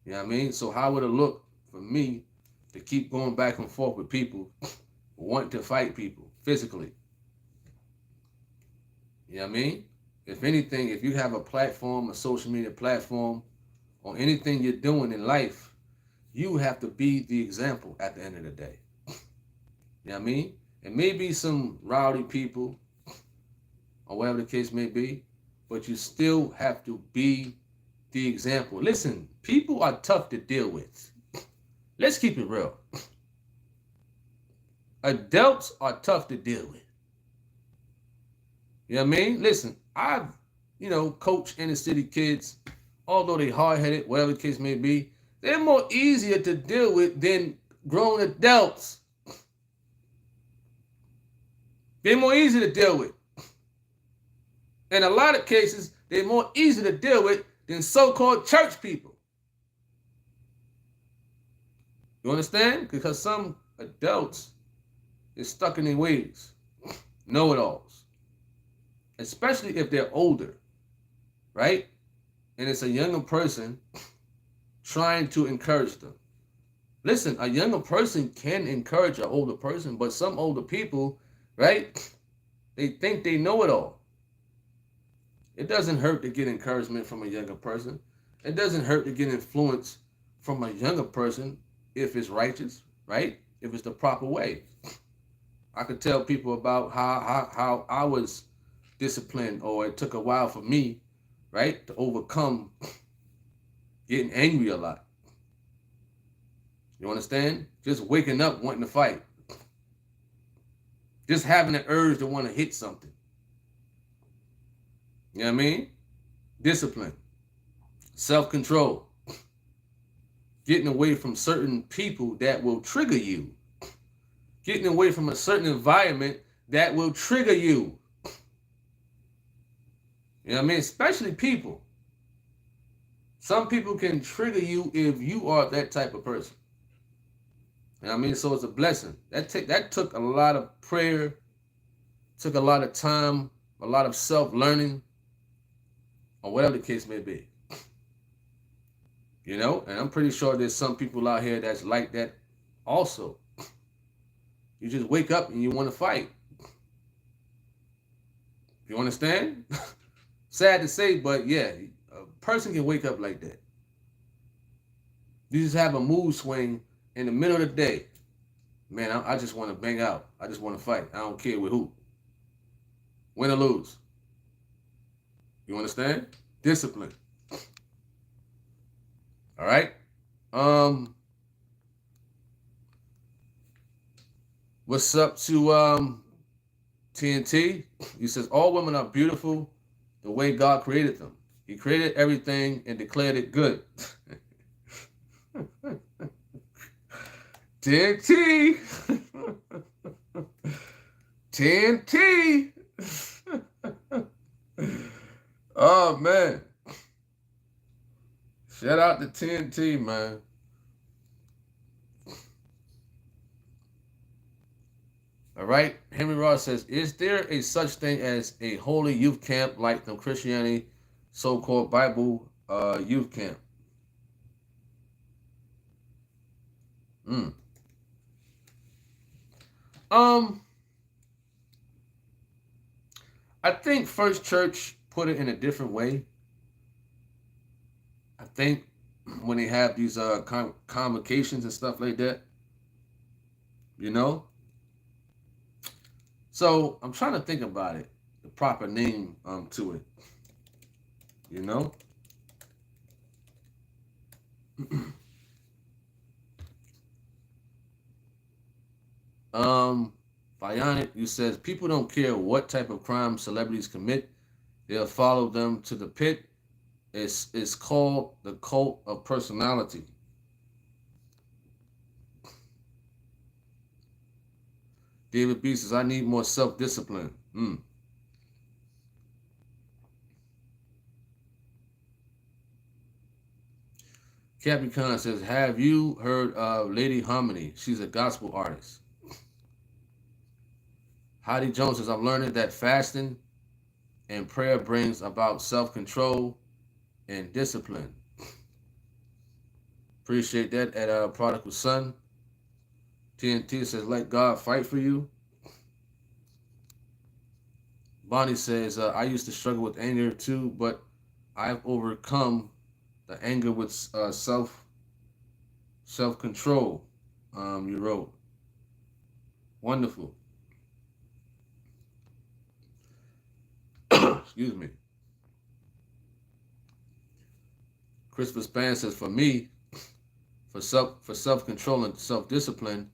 You know what I mean? So how would it look for me to keep going back and forth with people, wanting to fight people physically? You know what I mean? If anything, if you have a platform, a social media platform, on anything you're doing in life, you have to be the example at the end of the day. You know what I mean? And maybe some rowdy people, or whatever the case may be, but you still have to be the example. Listen, people are tough to deal with. Let's keep it real. Adults are tough to deal with. You know what I mean? Listen, I've, coached inner city kids, although they hard-headed, whatever the case may be, they're more easier to deal with than grown adults. They're more easy to deal with. In a lot of cases, they're more easy to deal with than so-called church people. You understand? Because some adults is stuck in their ways, know-it-alls, especially if they're older, right? And it's a younger person trying to encourage them. Listen, a younger person can encourage an older person, but some older people, right, they think they know it all. It doesn't hurt to get encouragement from a younger person. It doesn't hurt to get influence from a younger person if it's righteous, right? If it's the proper way. I could tell people about how I was disciplined, or it took a while for me, right, to overcome getting angry a lot. You understand? Just waking up wanting to fight. Just having an urge to want to hit something. You know what I mean? Discipline. Self-control. Getting away from certain people that will trigger you. Getting away from a certain environment that will trigger you. You know what I mean? Especially people. Some people can trigger you if you are that type of person. You know what I mean? So it's a blessing. That took a lot of prayer, took a lot of time, a lot of self-learning, or whatever the case may be. And I'm pretty sure there's some people out here that's like that also. You just wake up and you want to fight. You understand? Sad to say, but yeah, a person can wake up like that. You just have a mood swing in the middle of the day. Man, I just want to bang out. I just want to fight. I don't care with who. Win or lose. You understand? Discipline. All right? What's up to TNT? He says, all women are beautiful the way God created them. He created everything and declared it good. TNT. TNT. Oh, man. Shout out to TNT, man. All right. Henry Ross says, is there a such thing as a holy youth camp like the Christianity so-called Bible youth camp. Um, I think First Church put it in a different way. I think when they have these convocations and stuff like that, you know. So I'm trying to think about it, the proper name to it, you know. Bionic, you says people don't care what type of crime celebrities commit, they'll follow them to the pit. It's called the cult of personality. David B says, I need more self-discipline. Capricorn says, have you heard of Lady Harmony? She's a gospel artist. Heidi Jones says, I'm learning that fasting and prayer brings about self-control and discipline. Appreciate that at Prodigal Son. TNT says, let God fight for you. Bonnie says, I used to struggle with anger too, but I've overcome the anger with self-control. You wrote. Wonderful. Excuse me. Christopher Span says, for me, for self-control and self-discipline,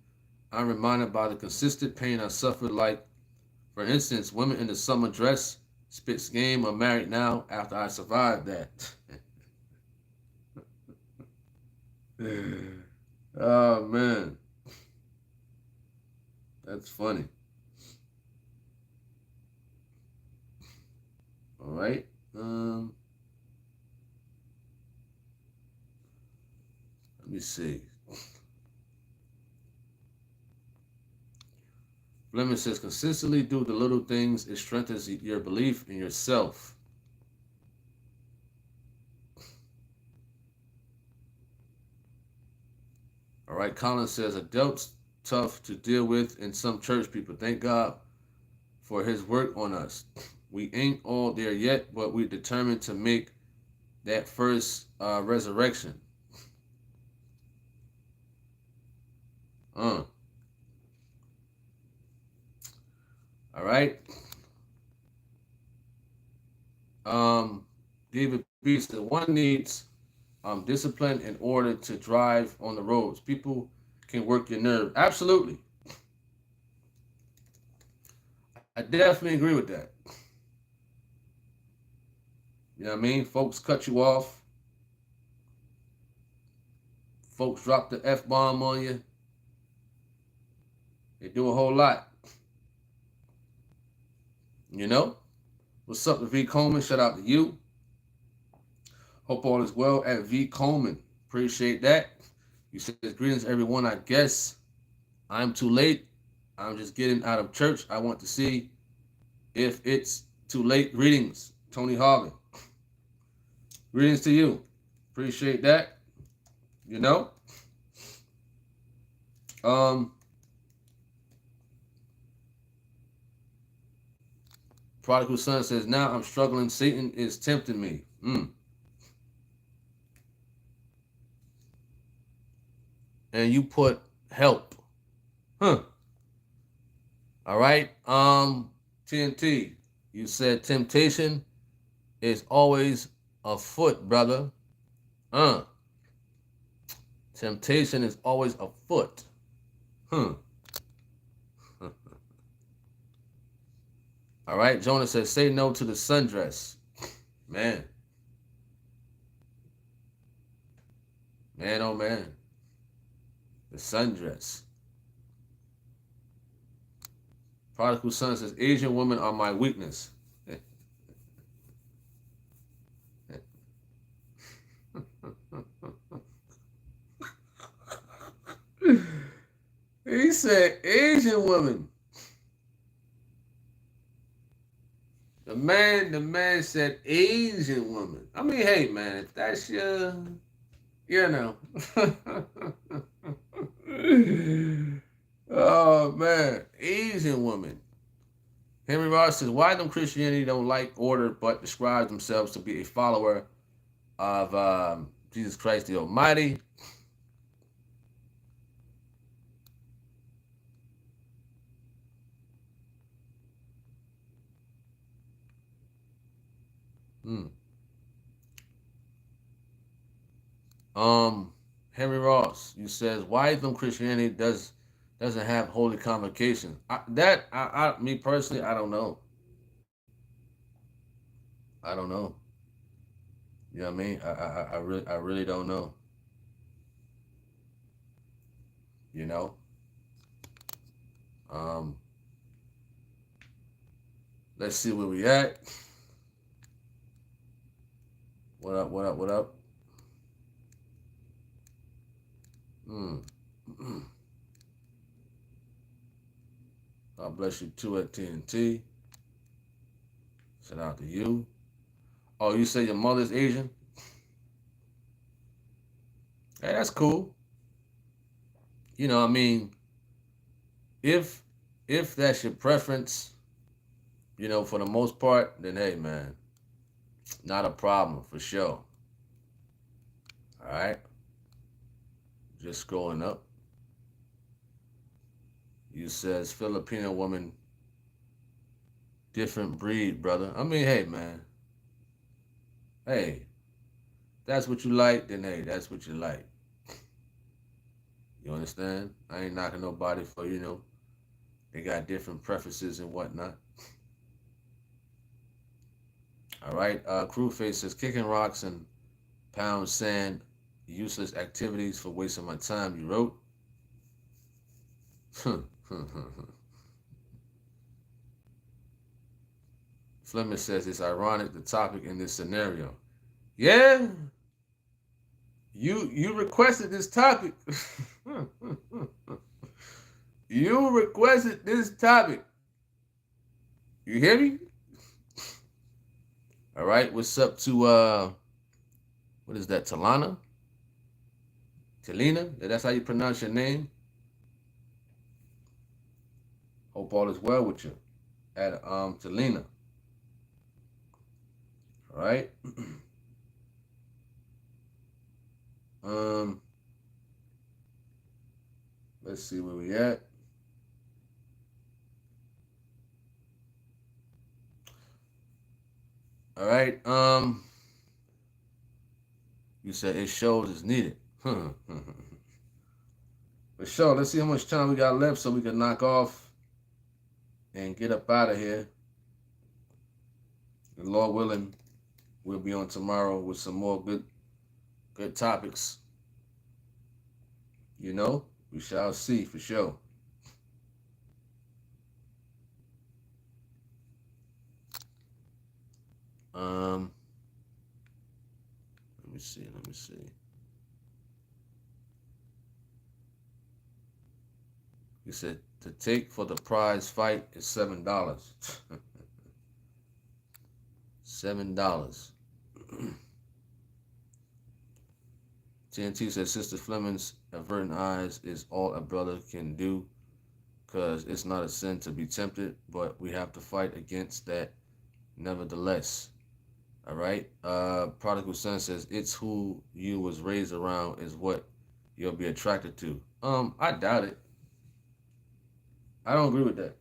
I'm reminded by the consistent pain I suffered. Like, for instance, women in the summer dress, spits game, are married now after I survived that. Oh, man. That's funny. All right. Let me see. Fleming says, consistently do the little things. It strengthens your belief in yourself. All right. Colin says, adults tough to deal with and some church people. Thank God for his work on us. We ain't all there yet, but we're determined to make that first resurrection. All right. David B said, one needs discipline in order to drive on the roads. People can work your nerve. Absolutely. I definitely agree with that. You know what I mean? Folks cut you off. Folks drop the F-bomb on you. They do a whole lot. You know? What's up to V. Coleman? Shout out to you. Hope all is well at V. Coleman. Appreciate that. You said, greetings, everyone. I guess I'm too late. I'm just getting out of church. I want to see if it's too late. Greetings, Tony Harvin. Greetings to you. Appreciate that. You know? Prodigal Son says, now I'm struggling. Satan is tempting me. And you put help. All right. TNT, you said temptation is always afoot, brother. Temptation is always afoot. All right. Jonah says, say no to the sundress. Man. Man, oh man. The sundress. Prodigal Son says, Asian women are my weakness. He said Asian women. The man said Asian woman. I mean, hey man, if that's your, you know. Oh man, Asian woman. Henry Ross says, why them Christianity don't like order but describes themselves to be a follower of Jesus Christ the Almighty? Hmm. Henry Ross, you says, why them Christianity doesn't have holy convocation? Me personally, I don't know. I don't know. You know what I mean? I really don't know. You know. Um, let's see where we at. What up? What up? What up? God bless you too at TNT. Shout out to you. Oh, you say your mother's Asian? Hey, that's cool. You know, I mean, if that's your preference, you know, for the most part, then hey, man, not a problem for sure. All right, just scrolling up. You says Filipino woman, different breed, brother. I mean, hey, man, hey, that's what you like, then hey, that's what you like. You understand? I ain't knocking nobody for, you know, they got different preferences and whatnot. All right. Crewface says kicking rocks and pound sand, useless activities for wasting my time. You wrote. Fleming says it's ironic the topic in this scenario. Yeah, you requested this topic. You requested this topic. You hear me? All right. What's up to what is that? Talana? Talina? That's how you pronounce your name. Hope all is well with you. At Talina. All right. Let's see where we at. All right. You said it shows it's needed. For sure. Let's see how much time we got left so we can knock off and get up out of here. The Lord willing, we'll be on tomorrow with some more good topics. You know, we shall see for sure. Let me see. He said to take for the prize fight is $7. $7. TNT says Sister Fleming's averting eyes is all a brother can do, because it's not a sin to be tempted, but we have to fight against that nevertheless. All right. Prodigal Son says it's who you was raised around is what you'll be attracted to. I doubt it. I don't agree with that.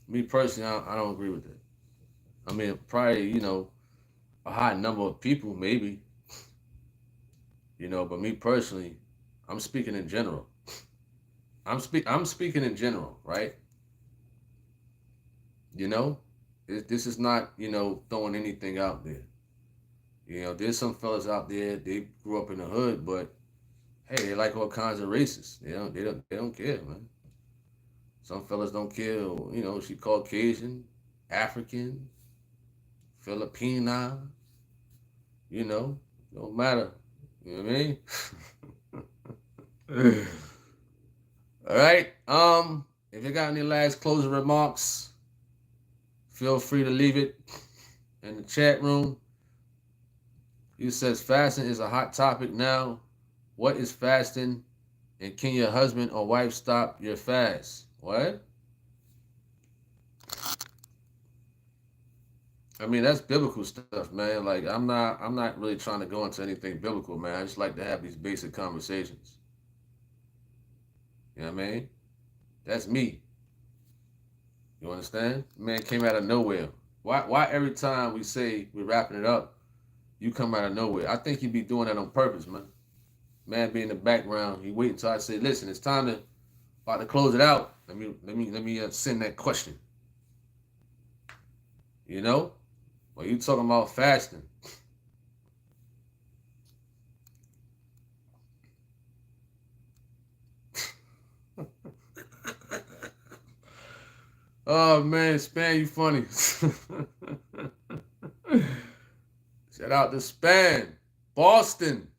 Me personally, I don't agree with that. I mean, probably, you know, a high number of people, maybe. You know, but me personally, I'm speaking in general. I'm speaking in general, right? You know, this is not, you know, throwing anything out there. You know, there's some fellas out there, they grew up in the hood, but hey, they like all kinds of races. They don't care, man. Some fellas don't care, you know, she Caucasian, African, Filipina, you know, don't matter. You know what I mean? All right. If you got any last closing remarks, feel free to leave it in the chat room. He says fasting is a hot topic now. What is fasting? And can your husband or wife stop your fast? What? I mean, that's biblical stuff, man. Like I'm not really trying to go into anything biblical, man. I just like to have these basic conversations. You know what I mean? That's me. You understand? Man came out of nowhere. Why every time we say we're wrapping it up, you come out of nowhere? I think you be doing that on purpose, man. Man be in the background. You wait until I say, listen, it's time to about to close it out. Let me send that question. You know? Well, you talking about fasting. Oh man, Span, you funny. Shout out to Span, Boston.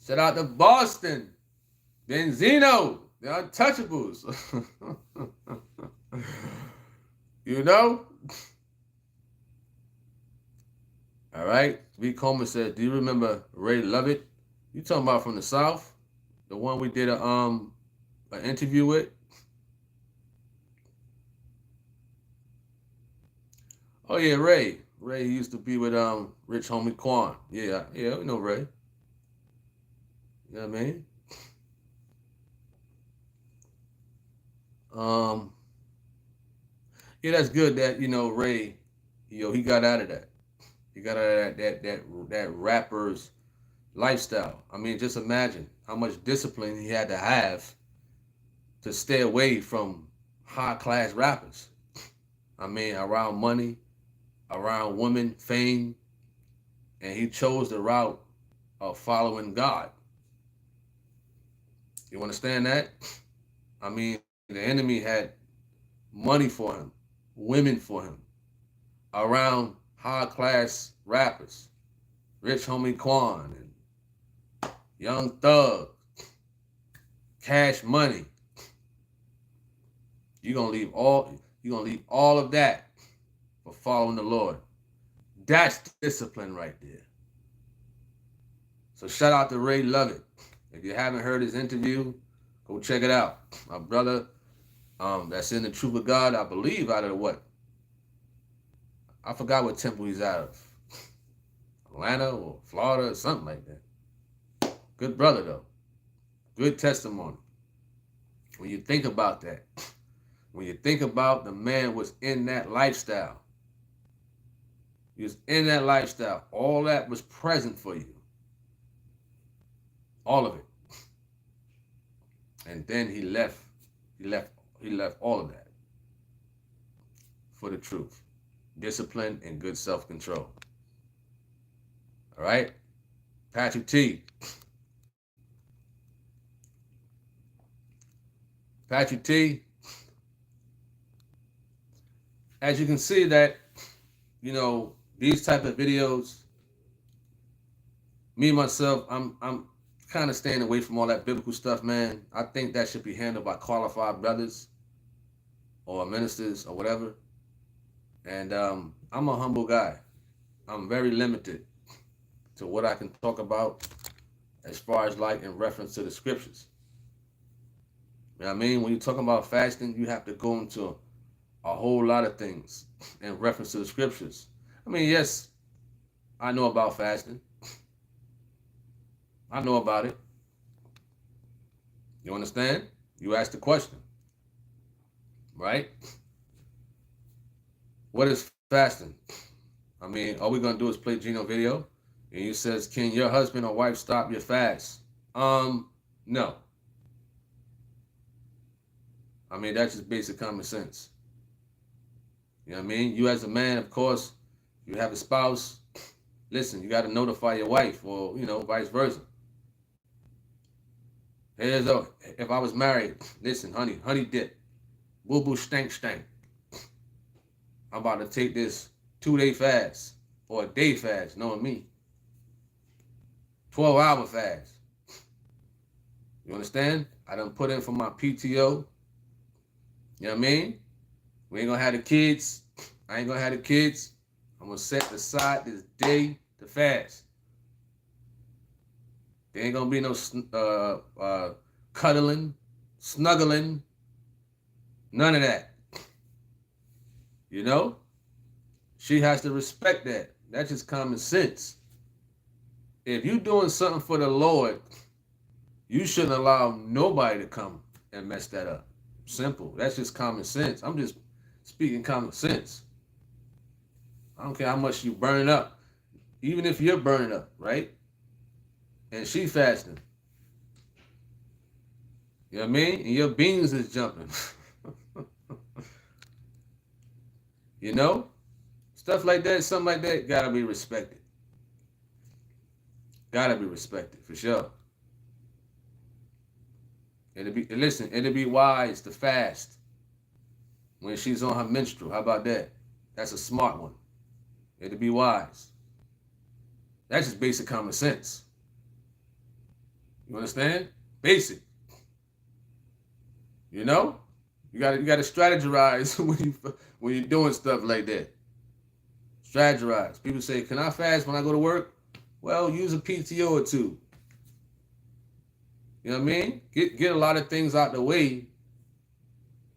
Shout out to Boston, Benzino, the Untouchables. You know? All right. V. Coleman said, do you remember Ray Lovett? You talking about from the South? The one we did an interview with? Oh yeah, Ray. Ray used to be with Rich Homie Quan. Yeah, we know Ray. You know what I mean? Yeah, that's good that, you know, Ray, he got out of that. He got out of that rapper's lifestyle. I mean, just imagine how much discipline he had to have to stay away from high-class rappers. I mean, around money, around women, fame, and he chose the route of following God. You understand that? I mean, the enemy had money for him, women for him, around high-class rappers, Rich Homie Quan and Young Thug, Cash Money. You're gonna leave all of that for following the Lord. That's discipline right there. So shout out to Ray Lovett. If you haven't heard his interview, go check it out. My brother, that's in the Truth of God, I believe, out of what? I forgot what temple he's out of. Atlanta or Florida or something like that. Good brother, though. Good testimony. When you think about that, when you think about the man was in that lifestyle, he was in that lifestyle, all that was present for you. All of it. And then he left all of that for the truth. Discipline and good self-control. All right? Patrick T. Patrick T. As you can see that, you know, these type of videos, me myself, I'm kind of staying away from all that biblical stuff, man. I think that should be handled by qualified brothers or ministers or whatever. And I'm a humble guy. I'm very limited to what I can talk about as far as like in reference to the scriptures. You know what I mean? When you're talking about fasting, you have to go into a whole lot of things in reference to the scriptures. I mean, yes, I know about fasting. I know about it. You understand? You asked the question, right? What is fasting? I mean, all we're going to do is play Gino video. And he says, can your husband or wife stop your fast? No. I mean, that's just basic common sense. You know what I mean? You as a man, of course, you have a spouse. Listen, you got to notify your wife or, you know, vice versa. If I was married, listen, honey dip. Boo boo stank. I'm about to take this 2-day fast or a day fast, knowing me. 12-hour fast. You understand? I done put in for my PTO. You know what I mean? We ain't gonna have the kids. I ain't gonna have the kids. I'm gonna set aside this day to fast. There ain't gonna be no cuddling, snuggling, none of that. You know? She has to respect that. That's just common sense. If you're doing something for the Lord, you shouldn't allow nobody to come and mess that up. Simple. That's just common sense. I'm just speaking common sense. I don't care how much you burn up. Even if you're burning up, right? And she fasting. You know what I mean? And your beans is jumping. You know? Stuff like that, something like that, gotta be respected. Gotta be respected, for sure. It'd be wise to fast when she's on her menstrual. How about that? That's a smart one. It'd be wise. That's just basic common sense. You understand? Basic. You know? You gotta strategize when you're doing stuff like that. Strategize. People say, "Can I fast when I go to work?" Well, use a PTO or two. You know what I mean? Get a lot of things out the way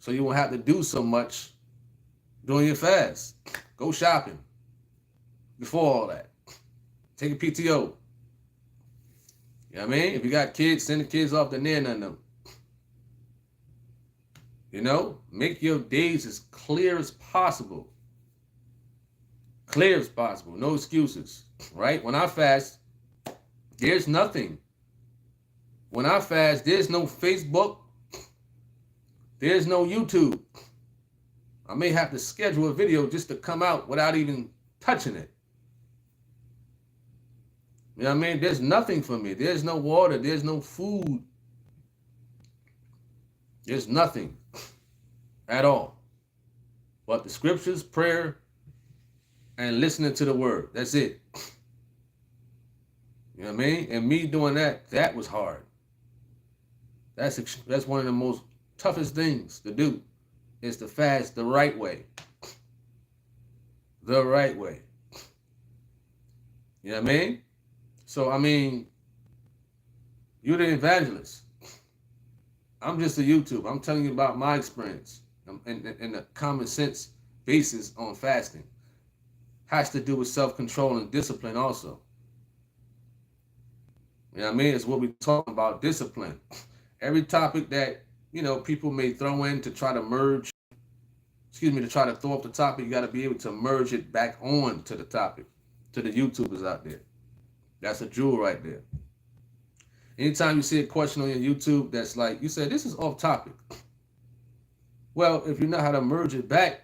so you won't have to do so much during your fast. Go shopping before all that. Take a PTO. You know what I mean? If you got kids, send the kids off to near none of them. You know? Make your days as clear as possible. Clear as possible. No excuses. Right? When I fast, there's nothing. When I fast, there's no Facebook. There's no YouTube. I may have to schedule a video just to come out without even touching it. You know what I mean? There's nothing for me. There's no water. There's no food. There's nothing at all. But the scriptures, prayer, and listening to the word. That's it. You know what I mean? And me doing that was hard. That's one of the most toughest things to do, is to fast the right way. The right way. You know what I mean? So, I mean, you're the evangelist. I'm just a YouTuber. I'm telling you about my experience and the common sense basis on fasting. Has to do with self-control and discipline also. You know what I mean? It's what we're talking about, discipline. Every topic that, you know, people may throw in to try to merge, to try to throw up the topic, you got to be able to merge it back on to the topic, to the YouTubers out there. That's a jewel right there. Anytime you see a question on your YouTube that's like, you say, this is off topic. Well, if you know how to merge it back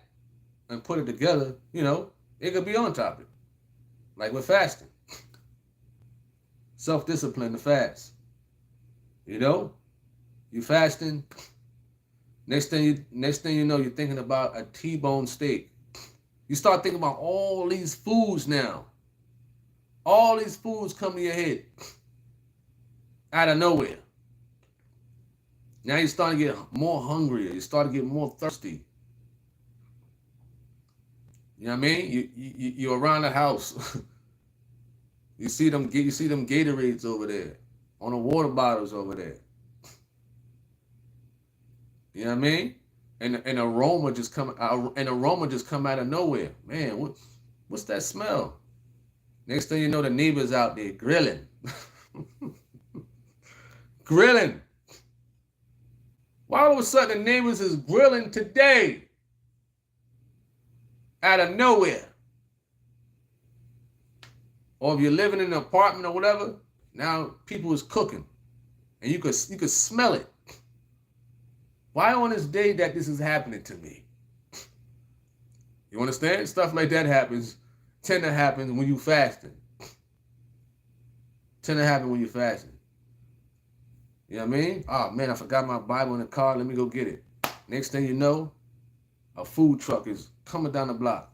and put it together, you know, it could be on topic. Like with fasting. Self-discipline to fast. You know? You fasting. Next thing you know, you're thinking about a T-bone steak. You start thinking about all these foods now. All these foods come to your head out of nowhere. Now you start to get more hungrier. You start to get more thirsty. You know what I mean? You're around the house. You see them Gatorades over there, on the water bottles over there. You know what I mean? And an aroma just come out of nowhere. Man, what's that smell? Next thing you know, the neighbor's out there grilling. Grilling. Why all of a sudden the neighbors is grilling today? Out of nowhere. Or if you're living in an apartment or whatever, now people is cooking. And you could smell it. Why on this day that this is happening to me? You understand? Stuff like that tend to happen when you fasting. Tend to happen when you're fasting. You know what I mean? Oh man, I forgot my Bible in the car. Let me go get it. Next thing you know, a food truck is coming down the block.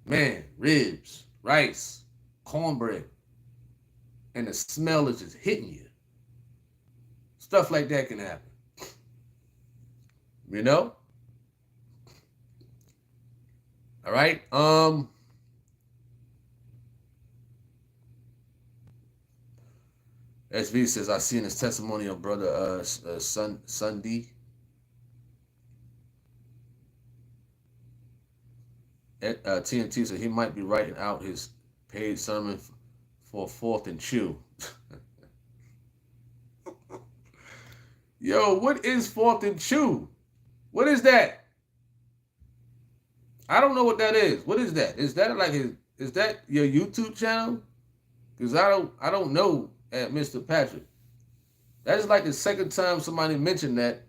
Man, ribs, rice, cornbread. And the smell is just hitting you. Stuff like that can happen. You know? All right. SV says, I seen his testimony of brother Sunday. TNT said he might be writing out his paid sermon for Fourth and Chew. Yo, what is Fourth and Chew? What is that? I don't know what that is. What is that? Is that like is that your YouTube channel? Because I don't know at Mr. Patrick. That is like the second time somebody mentioned that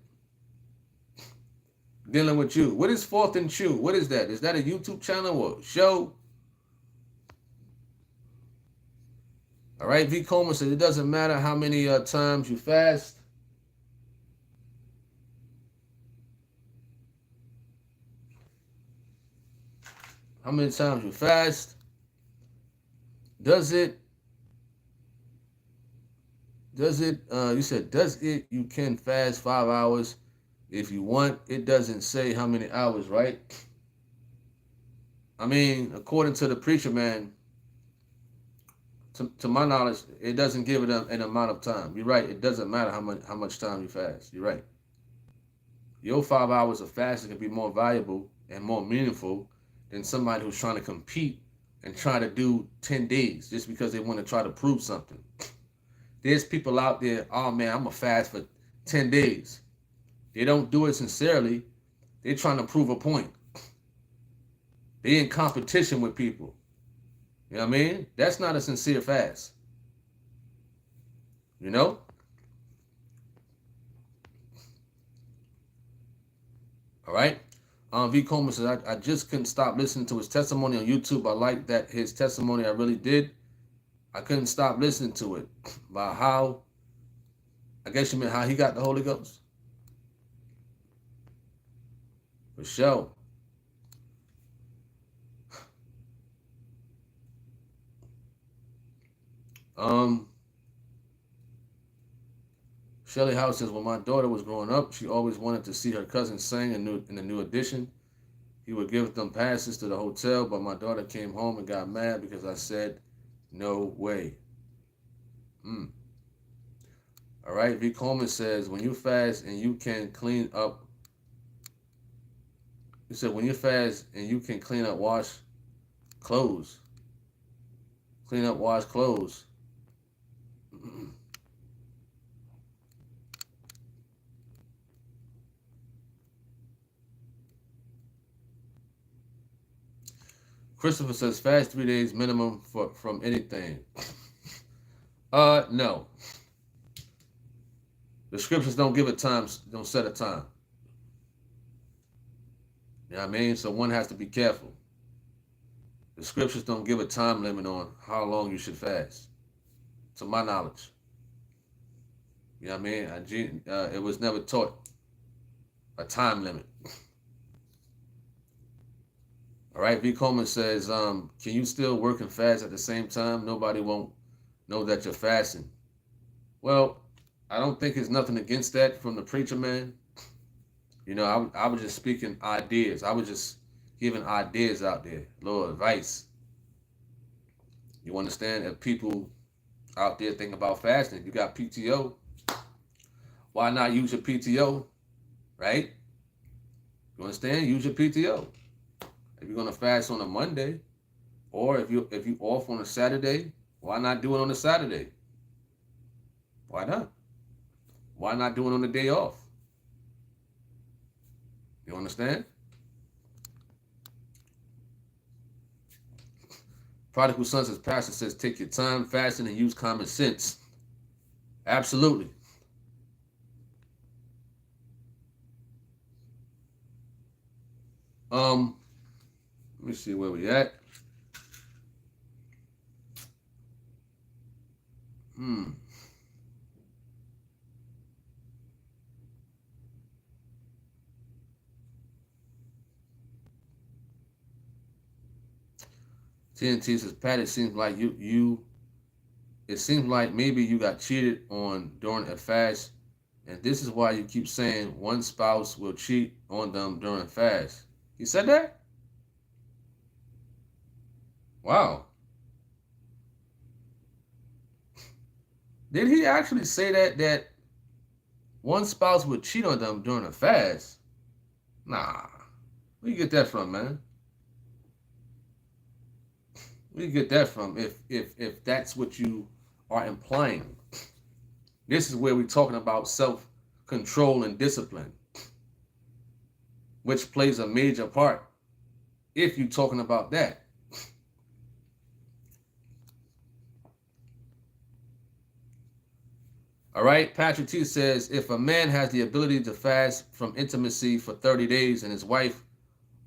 dealing with you. What is Fourth and Chew? What is that? Is that a YouTube channel or show? All right, V. Coleman said it doesn't matter how many times you fast. How many times you fast? You said, you can fast 5 hours if you want. It doesn't say how many hours, right? I mean, according to the preacher man, to my knowledge, it doesn't give it an amount of time. You're right. It doesn't matter how much time you fast. You're right. Your 5 hours of fasting can be more valuable and more meaningful than somebody who's trying to compete and try to do 10 days just because they want to try to prove something. There's people out there, oh man, I'm going to fast for 10 days. They don't do it sincerely. They're trying to prove a point. They're in competition with people. You know what I mean? That's not a sincere fast. You know? All right? V. Coleman says, I just couldn't stop listening to his testimony on YouTube. I like that his testimony, I really did. I couldn't stop listening to it. About how, I guess you meant how he got the Holy Ghost. For sure. Shelly House says, when my daughter was growing up, she always wanted to see her cousin sing in the new edition. He would give them passes to the hotel, but my daughter came home and got mad because I said, no way. All right, V. Coleman says, when you fast and you can clean up, he said, when you fast and you can clean up, wash clothes. Clean up, wash clothes. Christopher says, fast 3 days minimum from anything. No. The scriptures don't give a time, don't set a time. You know what I mean? So one has to be careful. The scriptures don't give a time limit on how long you should fast, to my knowledge. You know what I mean? It was never taught a time limit. All right, V. Coleman says, can you still work and fast at the same time? Nobody won't know that you're fasting. Well, I don't think there's nothing against that from the preacher man. You know, I was just speaking ideas. I was just giving ideas out there, a little advice. You understand? If people out there think about fasting, you got PTO, why not use your PTO, right? You understand? Use your PTO. If you're gonna fast on a Monday, or if you off on a Saturday, why not do it on a Saturday? Why not? Why not do it on the day off? You understand? Prodigal Son says, Pastor says, take your time fasting and use common sense. Absolutely. Let me see where we at. TNT says, Pat, it seems like it seems like maybe you got cheated on during a fast, and this is why you keep saying one spouse will cheat on them during a fast. He said that? Wow. Did he actually say that one spouse would cheat on them during a fast? Nah. Where you get that from, man? Where you get that from if that's what you are implying? This is where we're talking about self-control and discipline, which plays a major part if you're talking about that. All right, Patrick T says, if a man has the ability to fast from intimacy for 30 days and his wife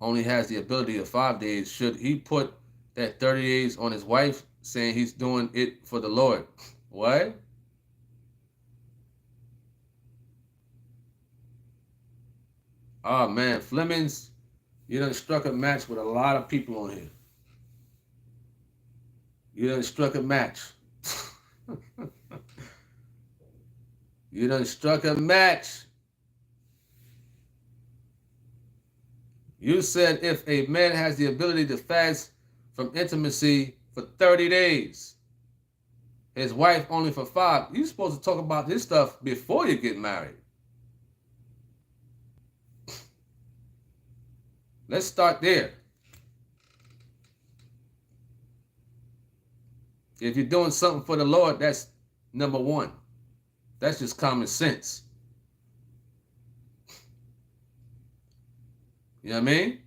only has the ability of 5 days, should he put that 30 days on his wife, saying he's doing it for the Lord? What? Oh, man, Flemings, you done struck a match with a lot of people on here. You done struck a match. You done struck a match. You said if a man has the ability to fast from intimacy for 30 days, his wife only for 5, you're supposed to talk about this stuff before you get married. Let's start there. If you're doing something for the Lord, that's number one. That's just common sense. You know what I mean?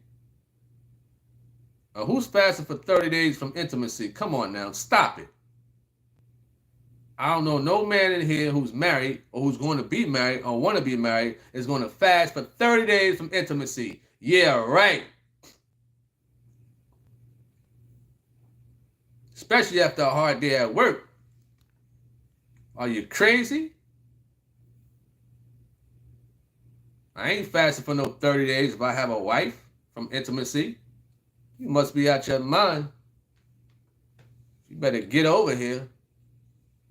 Who's fasting for 30 days from intimacy? Come on now, stop it. I don't know no man in here who's married or who's going to be married or want to be married is going to fast for 30 days from intimacy. Yeah, right. Especially after a hard day at work. Are you crazy? I ain't fasting for no 30 days if I have a wife from intimacy. You must be out your mind. You better get over here.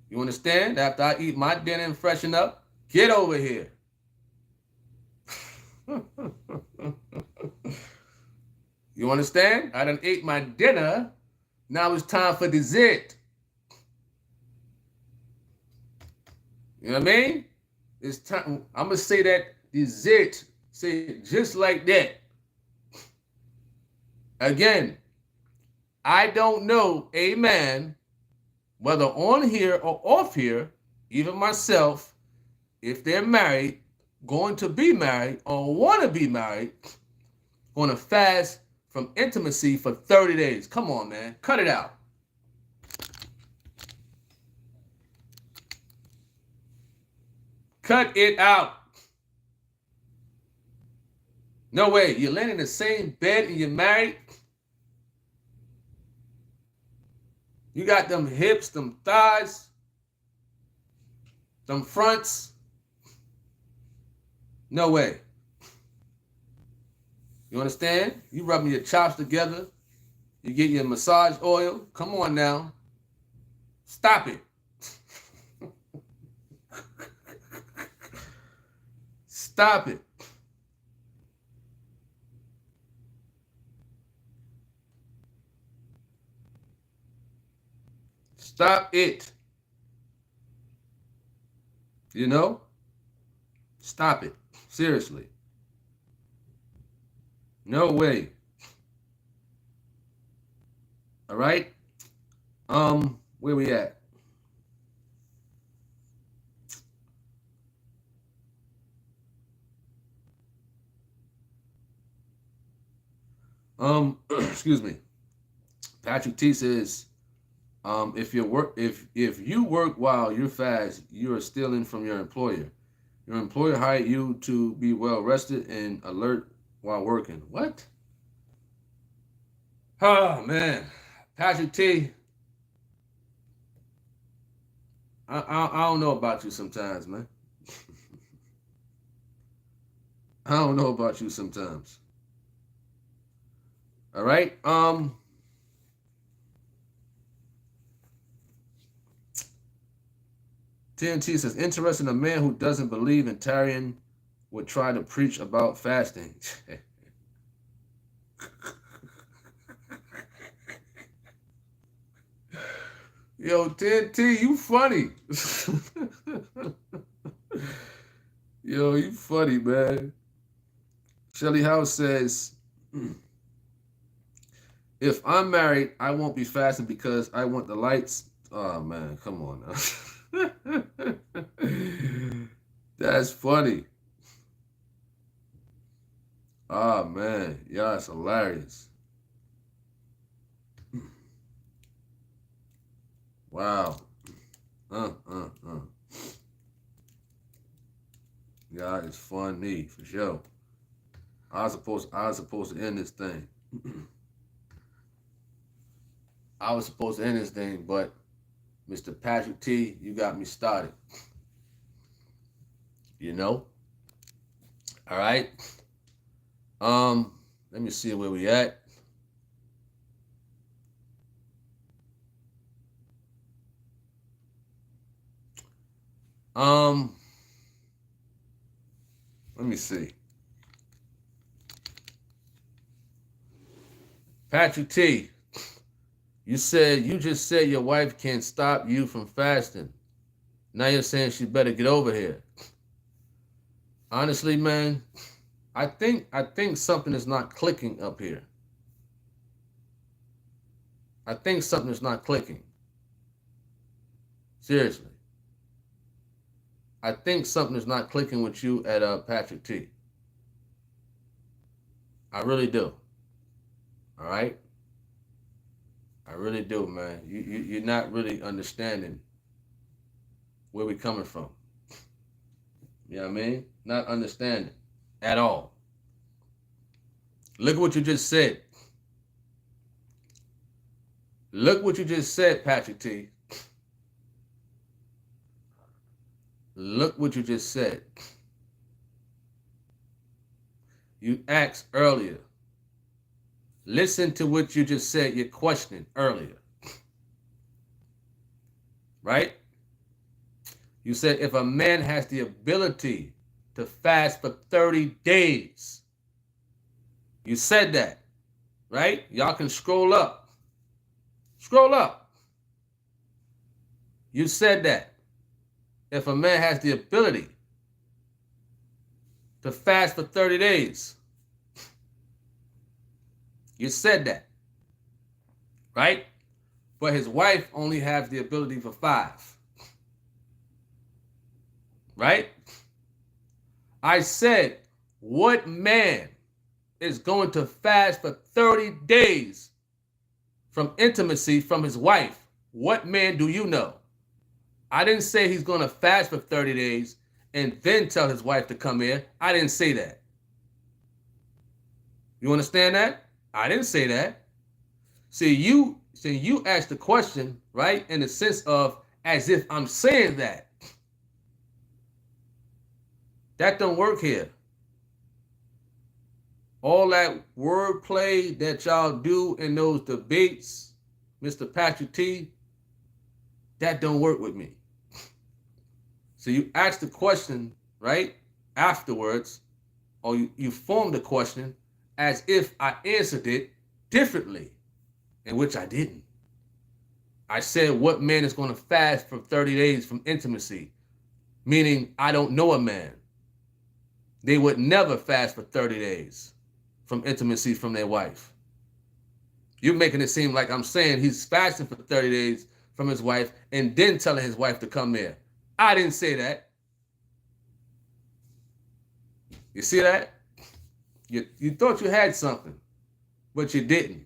You understand? After I eat my dinner and freshen up, get over here. You understand? I done ate my dinner. Now it's time for dessert. You know what I mean? It's time. I'm going to say that dessert. Say it just like that. Again, I don't know a man, whether on here or off here, even myself, if they're married, going to be married, or want to be married, going to fast from intimacy for 30 days. Come on, man. Cut it out. Cut it out. No way. You're laying in the same bed and you're married. You got them hips, them thighs, them fronts. No way. You understand? You rubbing your chops together. You get your massage oil. Come on now. Stop it. Stop it. Stop it. You know? Stop it. Seriously. No way. All right? Where we at? Excuse me. Patrick T says, if you work while you fast, you are stealing from your employer. Your employer hired you to be well rested and alert while working. What? Oh man, Patrick T. I don't know about you sometimes, man. I don't know about you sometimes. All right. TNT says, interesting, a man who doesn't believe in tarrying would try to preach about fasting. Yo, 10T, you funny. Yo, you funny, man. Shelly House says, if I'm married, I won't be fasting because I want the lights. Oh, man, come on now. That's funny. Oh, man. Yeah, it's hilarious. Wow. Yeah, it's funny for sure. I was supposed to end this thing. I was supposed to end this thing, but Mr. Patrick T, you got me started. You know? All right. Let me see where we at. Let me see. Patrick T, you just said your wife can't stop you from fasting. Now you're saying she better get over here. Honestly, man, I think something is not clicking up here. I think something is not clicking. Seriously. I think something is not clicking with you at Patrick T. I really do. All right? I really do, man. You're not really understanding where we're coming from. You know what I mean? Not understanding at all. Look at what you just said. Look what you just said, Patrick T. Look what you just said. You asked earlier. Listen to what you just said, your question earlier. Right? You said if a man has the ability to fast for 30 days. You said that. Right? Y'all can scroll up. Scroll up. You said that. If a man has the ability to fast for 30 days. You said that. Right? But his wife only has the ability for 5. Right? I said, what man is going to fast for 30 days from intimacy from his wife? What man do you know? I didn't say he's going to fast for 30 days and then tell his wife to come here. I didn't say that. You understand that? I didn't say that. See, you asked the question, right, in the sense of as if I'm saying that. That don't work here. All that wordplay that y'all do in those debates, Mr. Patrick T, that don't work with me. So you ask the question, right, afterwards, or you form the question as if I answered it differently, in which I didn't. I said, what man is going to fast for 30 days from intimacy? Meaning, I don't know a man. They would never fast for 30 days from intimacy from their wife. You're making it seem like I'm saying he's fasting for 30 days from his wife and then telling his wife to come there. I didn't say that. You see that? You thought you had something, but you didn't.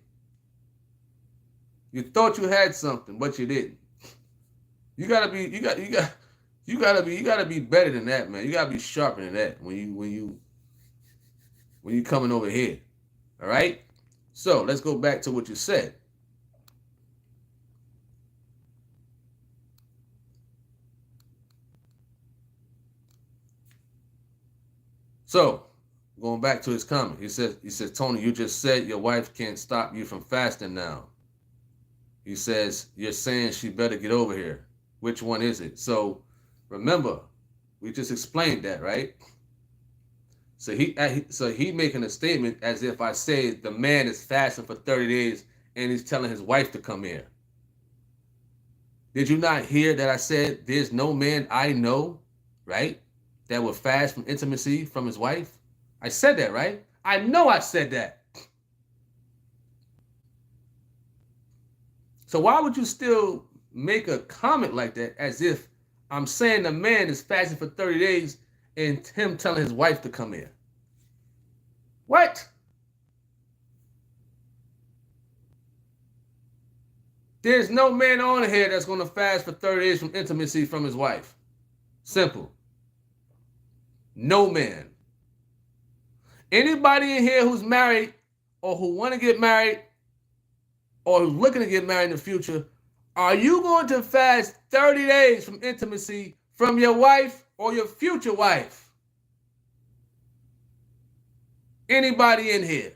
You thought you had something, but you didn't. You gotta be better than that, man. You gotta be sharper than that when you coming over here. All right? So let's go back to what you said. So, going back to his comment, he says, Tony, you just said your wife can't stop you from fasting now. He says, you're saying she better get over here. Which one is it? So, remember, we just explained that, right? So he making a statement as if I say the man is fasting for 30 days and he's telling his wife to come here. Did you not hear that I said there's no man I know, right, that will fast from intimacy from his wife? I said that, right? I know I said that. So why would you still make a comment like that as if I'm saying the man is fasting for 30 days and him telling his wife to come here? What? There's no man on here that's going to fast for 30 days from intimacy from his wife. Simple. No man. Anybody in here who's married or who want to get married or who's looking to get married in the future, are you going to fast 30 days from intimacy from your wife or your future wife? Anybody in here?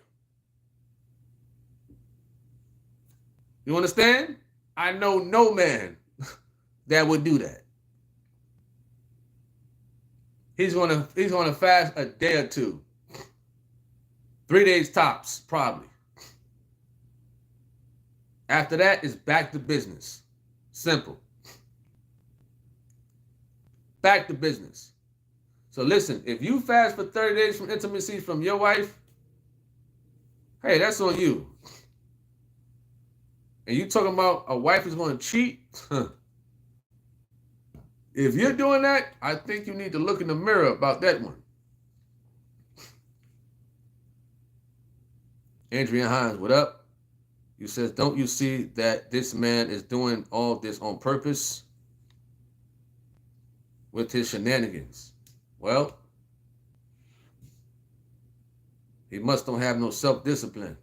You understand? I know no man that would do that. He's gonna fast a day or two. 3 days tops, probably. After that, it's back to business. Simple. Back to business. So listen, if you fast for 30 days from intimacy from your wife, hey, that's on you. And you talking about a wife is going to cheat? If you're doing that, I think you need to look in the mirror about that one. Adrian Hines, what up? You says, don't you see that this man is doing all this on purpose with his shenanigans? Well, he must don't have no self-discipline.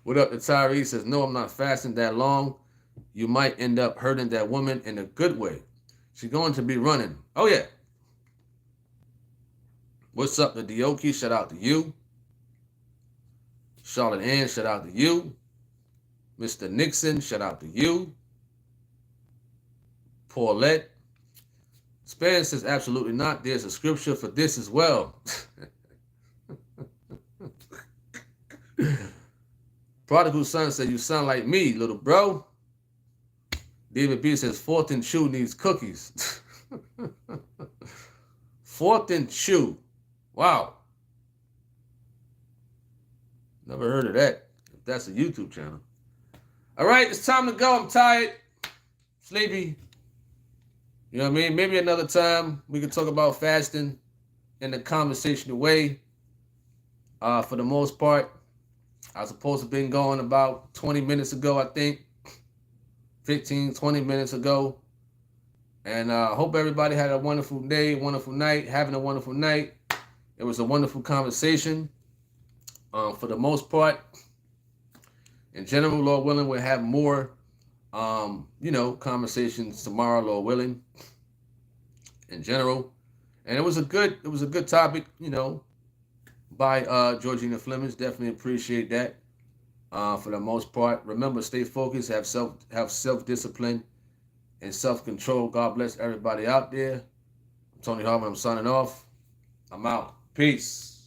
What up, the Tyree says, no, I'm not fasting that long. You might end up hurting that woman in a good way. She's going to be running. Oh, yeah. What's up, the Dioki? Shout out to you. Charlotte Ann, shout out to you. Mr. Nixon, shout out to you. Paulette. Span says, absolutely not. There's a scripture for this as well. Prodigal son said, you sound like me, little bro. David B says, Fourth and Chew needs cookies. Fourth and Chew. Wow. Never heard of that. If that's a YouTube channel. All right, it's time to go. I'm tired. Sleepy. You know what I mean? Maybe another time we can talk about fasting in a conversational way. For the most part, I was supposed to have been going about 20 minutes ago, I think. 15, 20 minutes ago. And I hope everybody had a wonderful day, wonderful night, having a wonderful night. It was a wonderful conversation. For the most part, in general, Lord willing, we'll have more, conversations tomorrow, Lord willing, in general. And it was a good topic, by Georgina Flemings. Definitely appreciate that. For the most part, remember, stay focused, have self-discipline and self-control. God bless everybody out there. I'm Tony Harvin. I'm signing off. I'm out. Peace.